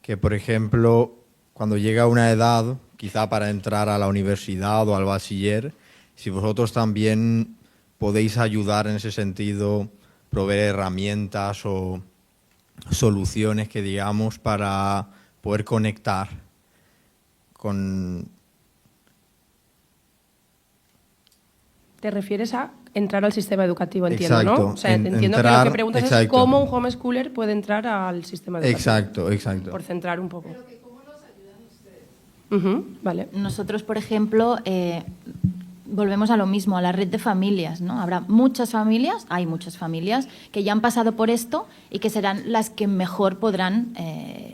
que por ejemplo, cuando llega una edad, quizá para entrar a la universidad o al bachiller, si vosotros también podéis ayudar en ese sentido, proveer herramientas o soluciones que digamos para poder conectar con... ¿Te refieres a entrar al sistema educativo, entiendo, exacto, no? O sea, entiendo que lo que preguntas exacto. es cómo un homeschooler puede entrar al sistema educativo. Exacto, exacto. Por centrar un poco. Pero que ¿cómo los ayudan ustedes? Vale. Nosotros, por ejemplo, volvemos a lo mismo, a la red de familias, ¿no? Hay muchas familias que ya han pasado por esto y que serán las que mejor podrán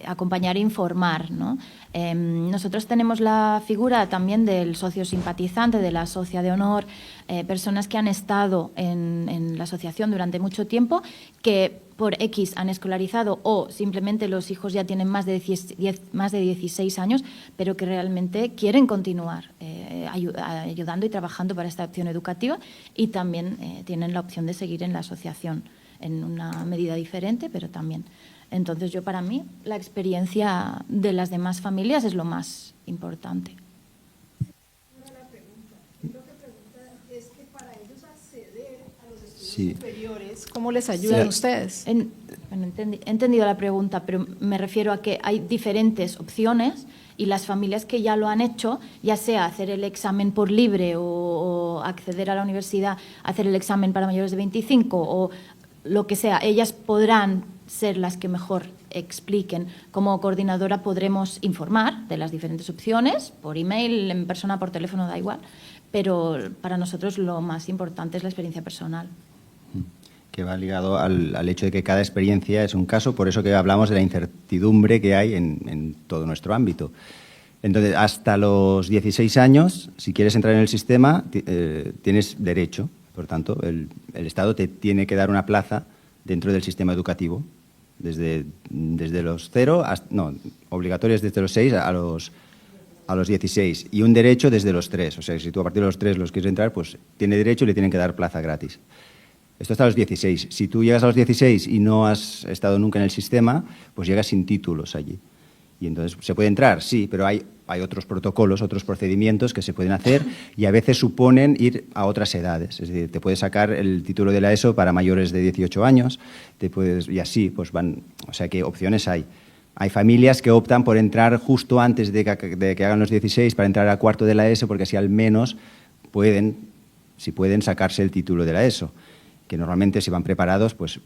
acompañar e informar, ¿no? Nosotros tenemos la figura también del socio simpatizante, de la socia de honor, personas que han estado en la asociación durante mucho tiempo, que por X han escolarizado o simplemente los hijos ya tienen más de 16 años, pero que realmente quieren continuar ayudando y trabajando para esta opción educativa y también tienen la opción de seguir en la asociación en una medida diferente, pero también. Entonces, para mí, la experiencia de las demás familias es lo más importante. Sí. Superiores, ¿cómo les ayudan ustedes? He entendido la pregunta, pero me refiero a que hay diferentes opciones y las familias que ya lo han hecho, ya sea hacer el examen por libre o acceder a la universidad, hacer el examen para mayores de 25 o lo que sea, ellas podrán ser las que mejor expliquen. Como coordinadora podremos informar de las diferentes opciones, por email, en persona, por teléfono, da igual, pero para nosotros lo más importante es la experiencia personal. Que va ligado al hecho de que cada experiencia es un caso, por eso que hablamos de la incertidumbre que hay en todo nuestro ámbito. Entonces, hasta los 16 años, si quieres entrar en el sistema, tienes derecho. Por tanto, el Estado te tiene que dar una plaza dentro del sistema educativo, desde los 0, obligatorias desde los 6 a los 16, y un derecho desde los 3. O sea, si tú a partir de los 3 los quieres entrar, pues tiene derecho y le tienen que dar plaza gratis. Esto está a los 16. Si tú llegas a los 16 y no has estado nunca en el sistema, pues llegas sin títulos allí. Y entonces, ¿se puede entrar? Sí, pero hay otros protocolos, otros procedimientos que se pueden hacer y a veces suponen ir a otras edades. Es decir, te puedes sacar el título de la ESO para mayores de 18 años, y así, pues van. O sea, ¿qué opciones hay? Hay familias que optan por entrar justo antes de que hagan los 16 para entrar a cuarto de la ESO, porque así al menos pueden sacarse el título de la ESO. Que normalmente si van preparados, pues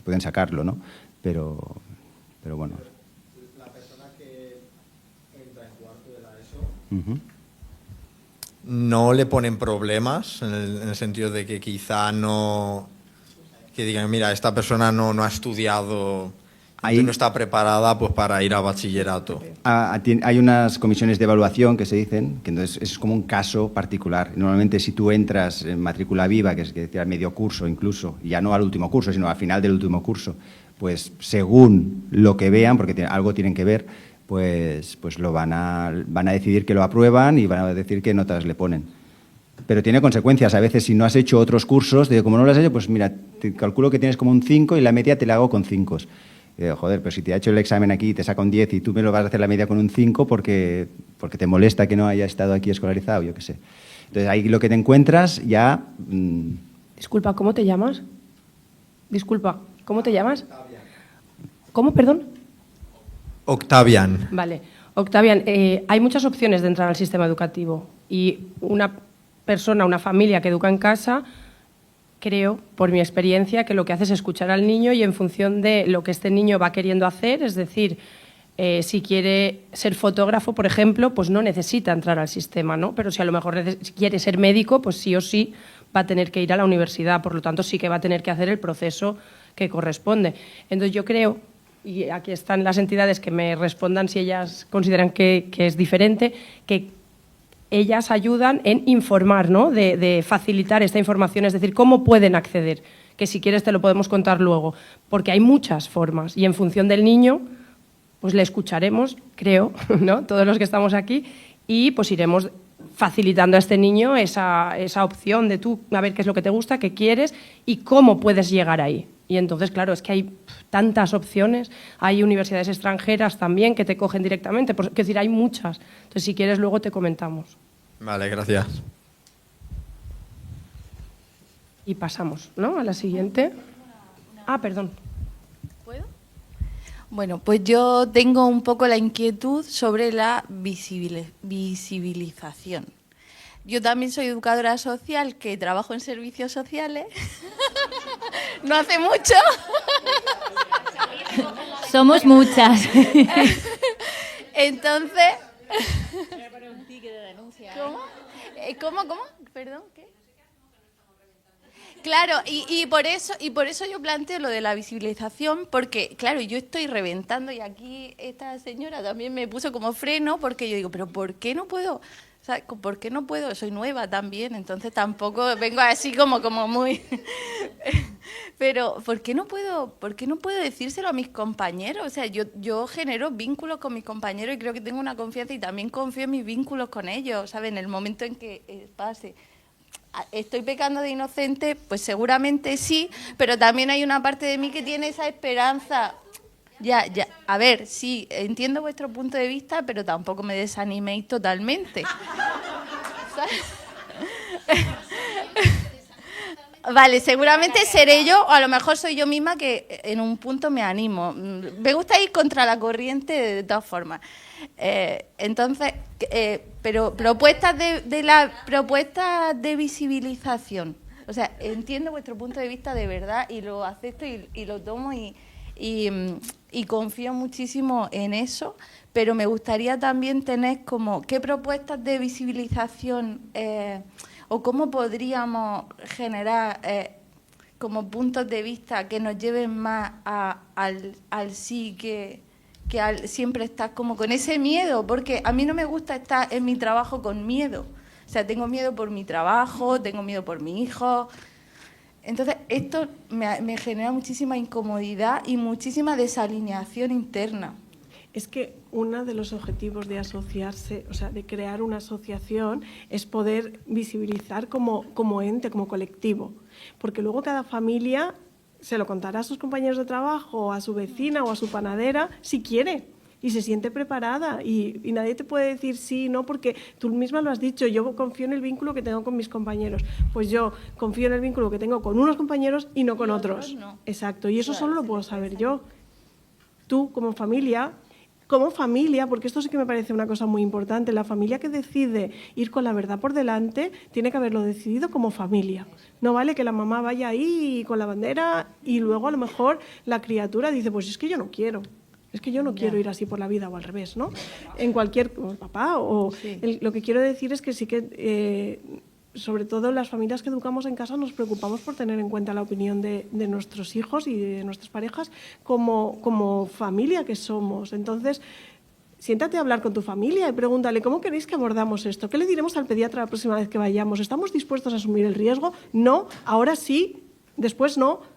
pueden sacarlo, ¿no? Pero bueno. La persona que entra en cuarto de la ESO, ¿no le ponen problemas en el sentido de que quizá no... que digan, mira, esta persona no ha estudiado... no está preparada pues para ir a bachillerato? Hay unas comisiones de evaluación que se dicen, que entonces es como un caso particular. Normalmente si tú entras en matrícula viva, que es decir, a medio curso incluso, ya no al último curso, sino al final del último curso, pues según lo que vean, porque algo tienen que ver, pues lo van a decidir que lo aprueban y van a decir qué notas le ponen. Pero tiene consecuencias. A veces, si no has hecho otros cursos, digo, como no lo has hecho, pues mira, te calculo que tienes como un 5 y la media te la hago con 5. Joder, pero si te ha hecho el examen aquí y te saca un 10 y tú me lo vas a hacer la media con un 5 porque te molesta que no haya estado aquí escolarizado, yo qué sé. Entonces, ahí lo que te encuentras ya... Disculpa, ¿cómo te llamas? Disculpa, ¿cómo te llamas? ¿Cómo, perdón? Octavian. Vale. Octavian, hay muchas opciones de entrar al sistema educativo y una persona, una familia que educa en casa, creo, por mi experiencia, que lo que hace es escuchar al niño y en función de lo que este niño va queriendo hacer, es decir, si quiere ser fotógrafo, por ejemplo, pues no necesita entrar al sistema, ¿no? Pero si a lo mejor quiere ser médico, pues sí o sí va a tener que ir a la universidad, por lo tanto sí que va a tener que hacer el proceso que corresponde. Entonces yo creo, y aquí están las entidades que me respondan si ellas consideran que es diferente, que ellas ayudan en informar, ¿no? De facilitar esta información, es decir, cómo pueden acceder, que si quieres te lo podemos contar luego, porque hay muchas formas y en función del niño pues le escucharemos, creo, ¿no? Todos los que estamos aquí, y pues iremos facilitando a este niño esa opción de tú a ver qué es lo que te gusta, qué quieres y cómo puedes llegar ahí. Y entonces, claro, es que hay tantas opciones, hay universidades extranjeras también que te cogen directamente, es decir, hay muchas. Entonces, si quieres, luego te comentamos. Vale, gracias. Y pasamos, ¿no? A la siguiente. Ah, perdón. ¿Puedo? Bueno, pues yo tengo un poco la inquietud sobre la visibilización. Yo también soy educadora social, que trabajo en servicios sociales. No hace mucho. Somos muchas. Entonces... ¿Cómo? Perdón, ¿qué? Claro, y por eso yo planteo lo de la visibilización, porque, claro, yo estoy reventando y aquí esta señora también me puso como freno, porque yo digo, pero ¿por qué no puedo? O sea, ¿por qué no puedo? Soy nueva también, entonces tampoco vengo así como muy... Pero ¿por qué no puedo decírselo a mis compañeros? O sea, yo genero vínculos con mis compañeros y creo que tengo una confianza y también confío en mis vínculos con ellos, ¿sabes? En el momento en que pase. ¿Estoy pecando de inocente? Pues seguramente sí, pero también hay una parte de mí que tiene esa esperanza. Ya, a ver, sí, entiendo vuestro punto de vista, pero tampoco me desaniméis totalmente. Vale, seguramente seré yo, o a lo mejor soy yo misma que en un punto me animo. Me gusta ir contra la corriente de todas formas. Entonces, pero propuestas de visibilización. O sea, entiendo vuestro punto de vista de verdad y lo acepto y lo tomo y confío muchísimo en eso, pero me gustaría también tener como qué propuestas de visibilización o cómo podríamos generar como puntos de vista que nos lleven más al sí que siempre estar como con ese miedo, porque a mí no me gusta estar en mi trabajo con miedo. O sea, tengo miedo por mi trabajo, tengo miedo por mi hijo. Entonces, esto me genera muchísima incomodidad y muchísima desalineación interna. Es que uno de los objetivos de asociarse, o sea, de crear una asociación, es poder visibilizar como ente, como colectivo. Porque luego cada familia se lo contará a sus compañeros de trabajo, a su vecina o a su panadera, si quiere. Y se siente preparada y nadie te puede decir sí, no, porque tú misma lo has dicho, yo confío en el vínculo que tengo con mis compañeros. Pues yo confío en el vínculo que tengo con unos compañeros y no con otros. No. Exacto, y eso solo lo puedo saber yo. Tú, como familia, porque esto sí que me parece una cosa muy importante, la familia que decide ir con la verdad por delante tiene que haberlo decidido como familia. No vale que la mamá vaya ahí con la bandera y luego a lo mejor la criatura dice, pues es que yo no quiero. Es que yo no quiero ir así por la vida o al revés, ¿no? En cualquier... papá o... Sí. Lo que quiero decir es que sí que, sobre todo las familias que educamos en casa, nos preocupamos por tener en cuenta la opinión de nuestros hijos y de nuestras parejas como familia que somos. Entonces, siéntate a hablar con tu familia y pregúntale, ¿cómo queréis que abordamos esto? ¿Qué le diremos al pediatra la próxima vez que vayamos? ¿Estamos dispuestos a asumir el riesgo? No, ahora sí, después no.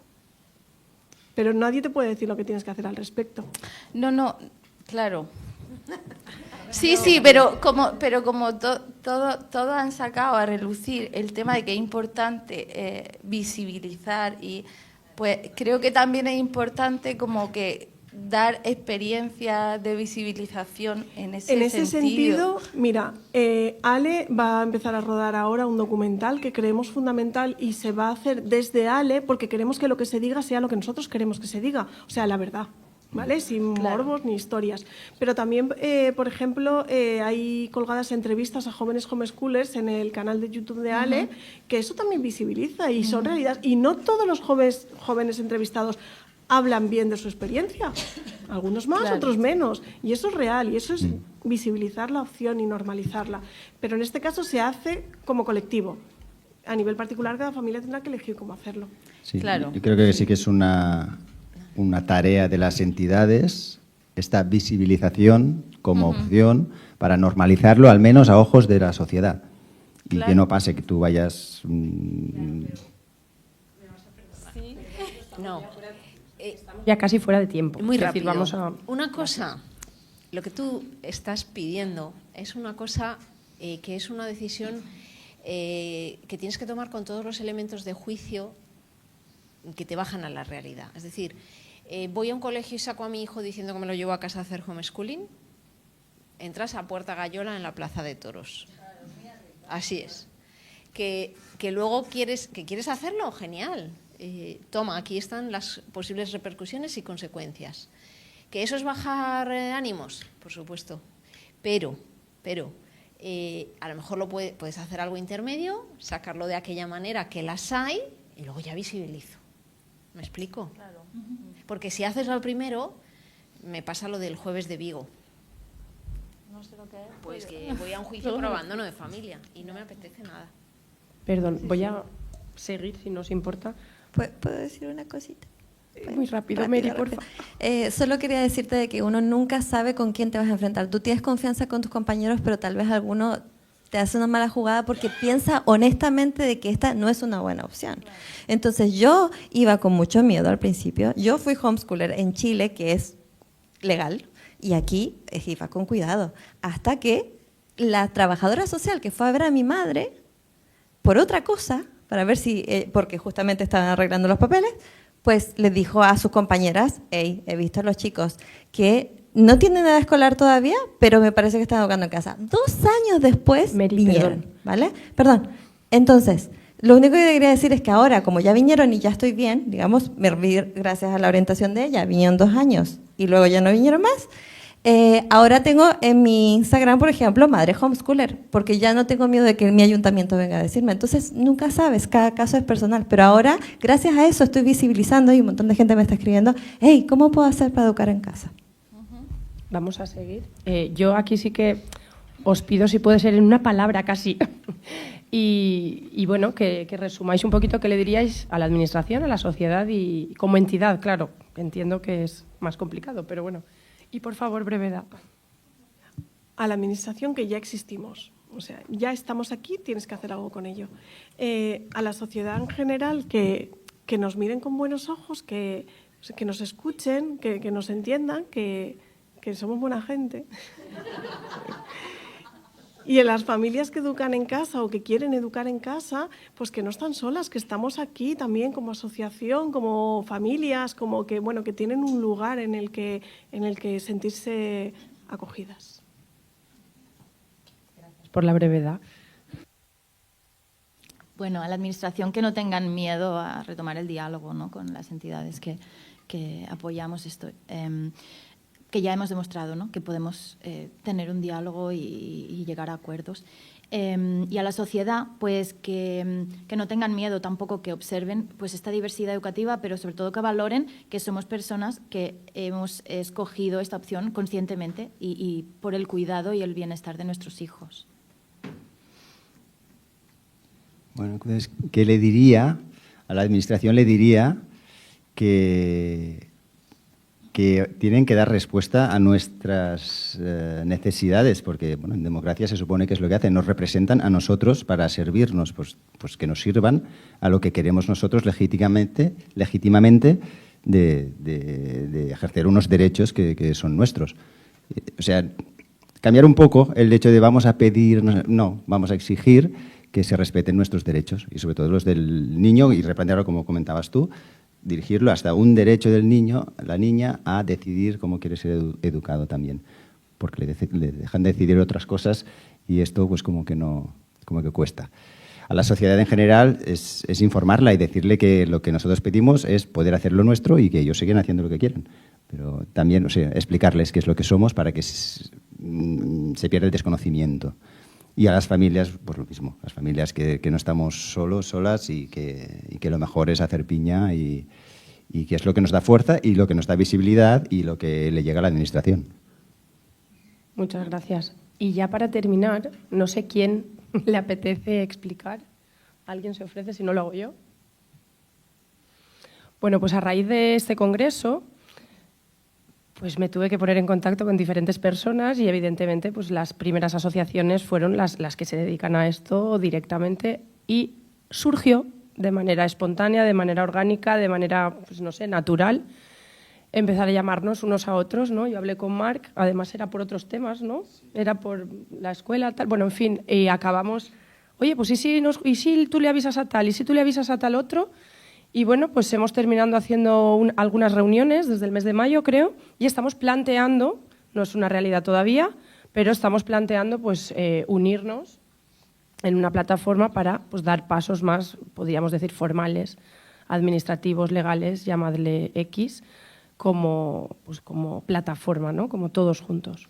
Pero nadie te puede decir lo que tienes que hacer al respecto. No, claro. Sí, sí, pero como todo han sacado a relucir el tema de que es importante visibilizar, y pues creo que también es importante como que dar experiencias de visibilización en ese sentido. En ese sentido, mira, Ale va a empezar a rodar ahora un documental que creemos fundamental y se va a hacer desde Ale porque queremos que lo que se diga sea lo que nosotros queremos que se diga, o sea, la verdad. ¿Vale? Sin morbos ni historias. Pero también, por ejemplo, hay colgadas entrevistas a jóvenes homeschoolers en el canal de YouTube de Ale, que eso también visibiliza y son realidades. Y no todos los jóvenes entrevistados hablan bien de su experiencia. Algunos más, otros menos. Y eso es real, y eso es visibilizar la opción y normalizarla. Pero en este caso se hace como colectivo. A nivel particular, cada familia tendrá que elegir cómo hacerlo. Sí, claro. Yo creo que sí que es una tarea de las entidades, esta visibilización como opción para normalizarlo, al menos a ojos de la sociedad. Y que no pase que tú vayas... No. Ya casi fuera de tiempo. Muy Es decir, rápido. vamos a... Una cosa, lo que tú estás pidiendo es una cosa que es una decisión que tienes que tomar con todos los elementos de juicio que te bajan a la realidad. Es decir, voy a un colegio y saco a mi hijo diciendo que me lo llevo a casa a hacer homeschooling, entras a Puerta Gallola en la Plaza de Toros. Así es. Que luego quieres hacerlo, genial. Toma, aquí están las posibles repercusiones y consecuencias. ¿Que eso es bajar ánimos? Por supuesto. Pero a lo mejor puedes hacer algo intermedio, sacarlo de aquella manera que las hay y luego ya visibilizo. ¿Me explico? Claro. Porque si haces lo primero, me pasa lo del jueves de Vigo. No sé lo que es. Pues que voy a un juicio por abandono de familia y no me apetece nada. Perdón, voy a seguir, si no os importa. ¿Puedo decir una cosita? Muy rápido, Mary, por favor. Solo quería decirte de que uno nunca sabe con quién te vas a enfrentar. Tú tienes confianza con tus compañeros, pero tal vez alguno te hace una mala jugada porque piensa honestamente de que esta no es una buena opción. Entonces yo iba con mucho miedo al principio. Yo fui homeschooler en Chile, que es legal, y aquí iba con cuidado. Hasta que la trabajadora social que fue a ver a mi madre, por otra cosa, para ver si, porque justamente estaban arreglando los papeles, pues les dijo a sus compañeras, hey, he visto a los chicos que no tienen edad escolar todavía, pero me parece que están educando en casa. 2 años después vinieron, ¿vale? Perdón. Entonces, lo único que quería decir es que ahora, como ya vinieron y ya estoy bien, digamos, gracias a la orientación de ella, vinieron 2 años y luego ya no vinieron más. Ahora tengo en mi Instagram, por ejemplo, Madre Homeschooler, porque ya no tengo miedo de que mi ayuntamiento venga a decirme. Entonces, nunca sabes, cada caso es personal. Pero ahora, gracias a eso, estoy visibilizando y un montón de gente me está escribiendo, hey, ¿cómo puedo hacer para educar en casa? Vamos a seguir. Yo aquí sí que os pido, si puede ser en una palabra casi, y bueno, que resumáis un poquito qué le diríais a la administración, a la sociedad y como entidad, claro. Entiendo que es más complicado, pero bueno. Y por favor, brevedad. A la administración que ya existimos. O sea, ya estamos aquí, tienes que hacer algo con ello. A la sociedad en general, que nos miren con buenos ojos, que nos escuchen, que nos entiendan, que somos buena gente. Y en las familias que educan en casa o que quieren educar en casa, pues que no están solas, que estamos aquí también como asociación, como familias, como que bueno, que tienen un lugar en el que sentirse acogidas. Gracias por la brevedad. Bueno, a la administración que no tengan miedo a retomar el diálogo, ¿no?, con las entidades que apoyamos esto. Que ya hemos demostrado, ¿no?, que podemos tener un diálogo y llegar a acuerdos. Y a la sociedad, pues que no tengan miedo tampoco, que observen pues esta diversidad educativa, pero sobre todo que valoren que somos personas que hemos escogido esta opción conscientemente y por el cuidado y el bienestar de nuestros hijos. Bueno, entonces, ¿qué le diría? A la administración le diría que tienen que dar respuesta a nuestras necesidades, porque bueno, en democracia se supone que es lo que hacen, nos representan a nosotros para servirnos, pues que nos sirvan a lo que queremos nosotros legítimamente de ejercer unos derechos que son nuestros. O sea, cambiar un poco el hecho de vamos a pedir, no, vamos a exigir que se respeten nuestros derechos y sobre todo los del niño y replantearlo como comentabas tú, dirigirlo hasta un derecho del niño, la niña, a decidir cómo quiere ser educado también, porque le dejan decidir otras cosas y esto pues como que cuesta. A la sociedad en general es informarla y decirle que lo que nosotros pedimos es poder hacer lo nuestro y que ellos siguen haciendo lo que quieren. Pero también, o sea, explicarles qué es lo que somos para que se pierda el desconocimiento. Y a las familias, pues lo mismo. Las familias que no estamos solas y que lo mejor es hacer piña y que es lo que nos da fuerza y lo que nos da visibilidad y lo que le llega a la administración. Muchas gracias. Y ya para terminar, no sé quién le apetece explicar. ¿Alguien se ofrece? Si no, lo hago yo. Bueno, pues a raíz de este congreso, pues me tuve que poner en contacto con diferentes personas y evidentemente pues las primeras asociaciones fueron las que se dedican a esto directamente y surgió de manera espontánea, de manera orgánica, de manera, pues no sé, natural, empezar a llamarnos unos a otros, ¿no? Yo hablé con Marc, además era por otros temas, ¿no? Era por la escuela, tal, bueno, en fin, y acabamos, oye, pues ¿y si tú le avisas a tal? ¿Y si tú le avisas a tal otro? Y bueno, pues hemos terminado haciendo algunas reuniones desde el mes de mayo, creo, y estamos planteando, no es una realidad todavía, pero estamos planteando pues unirnos en una plataforma para pues, dar pasos más, podríamos decir, formales, administrativos, legales, llamadle X, como plataforma, ¿no? Como todos juntos.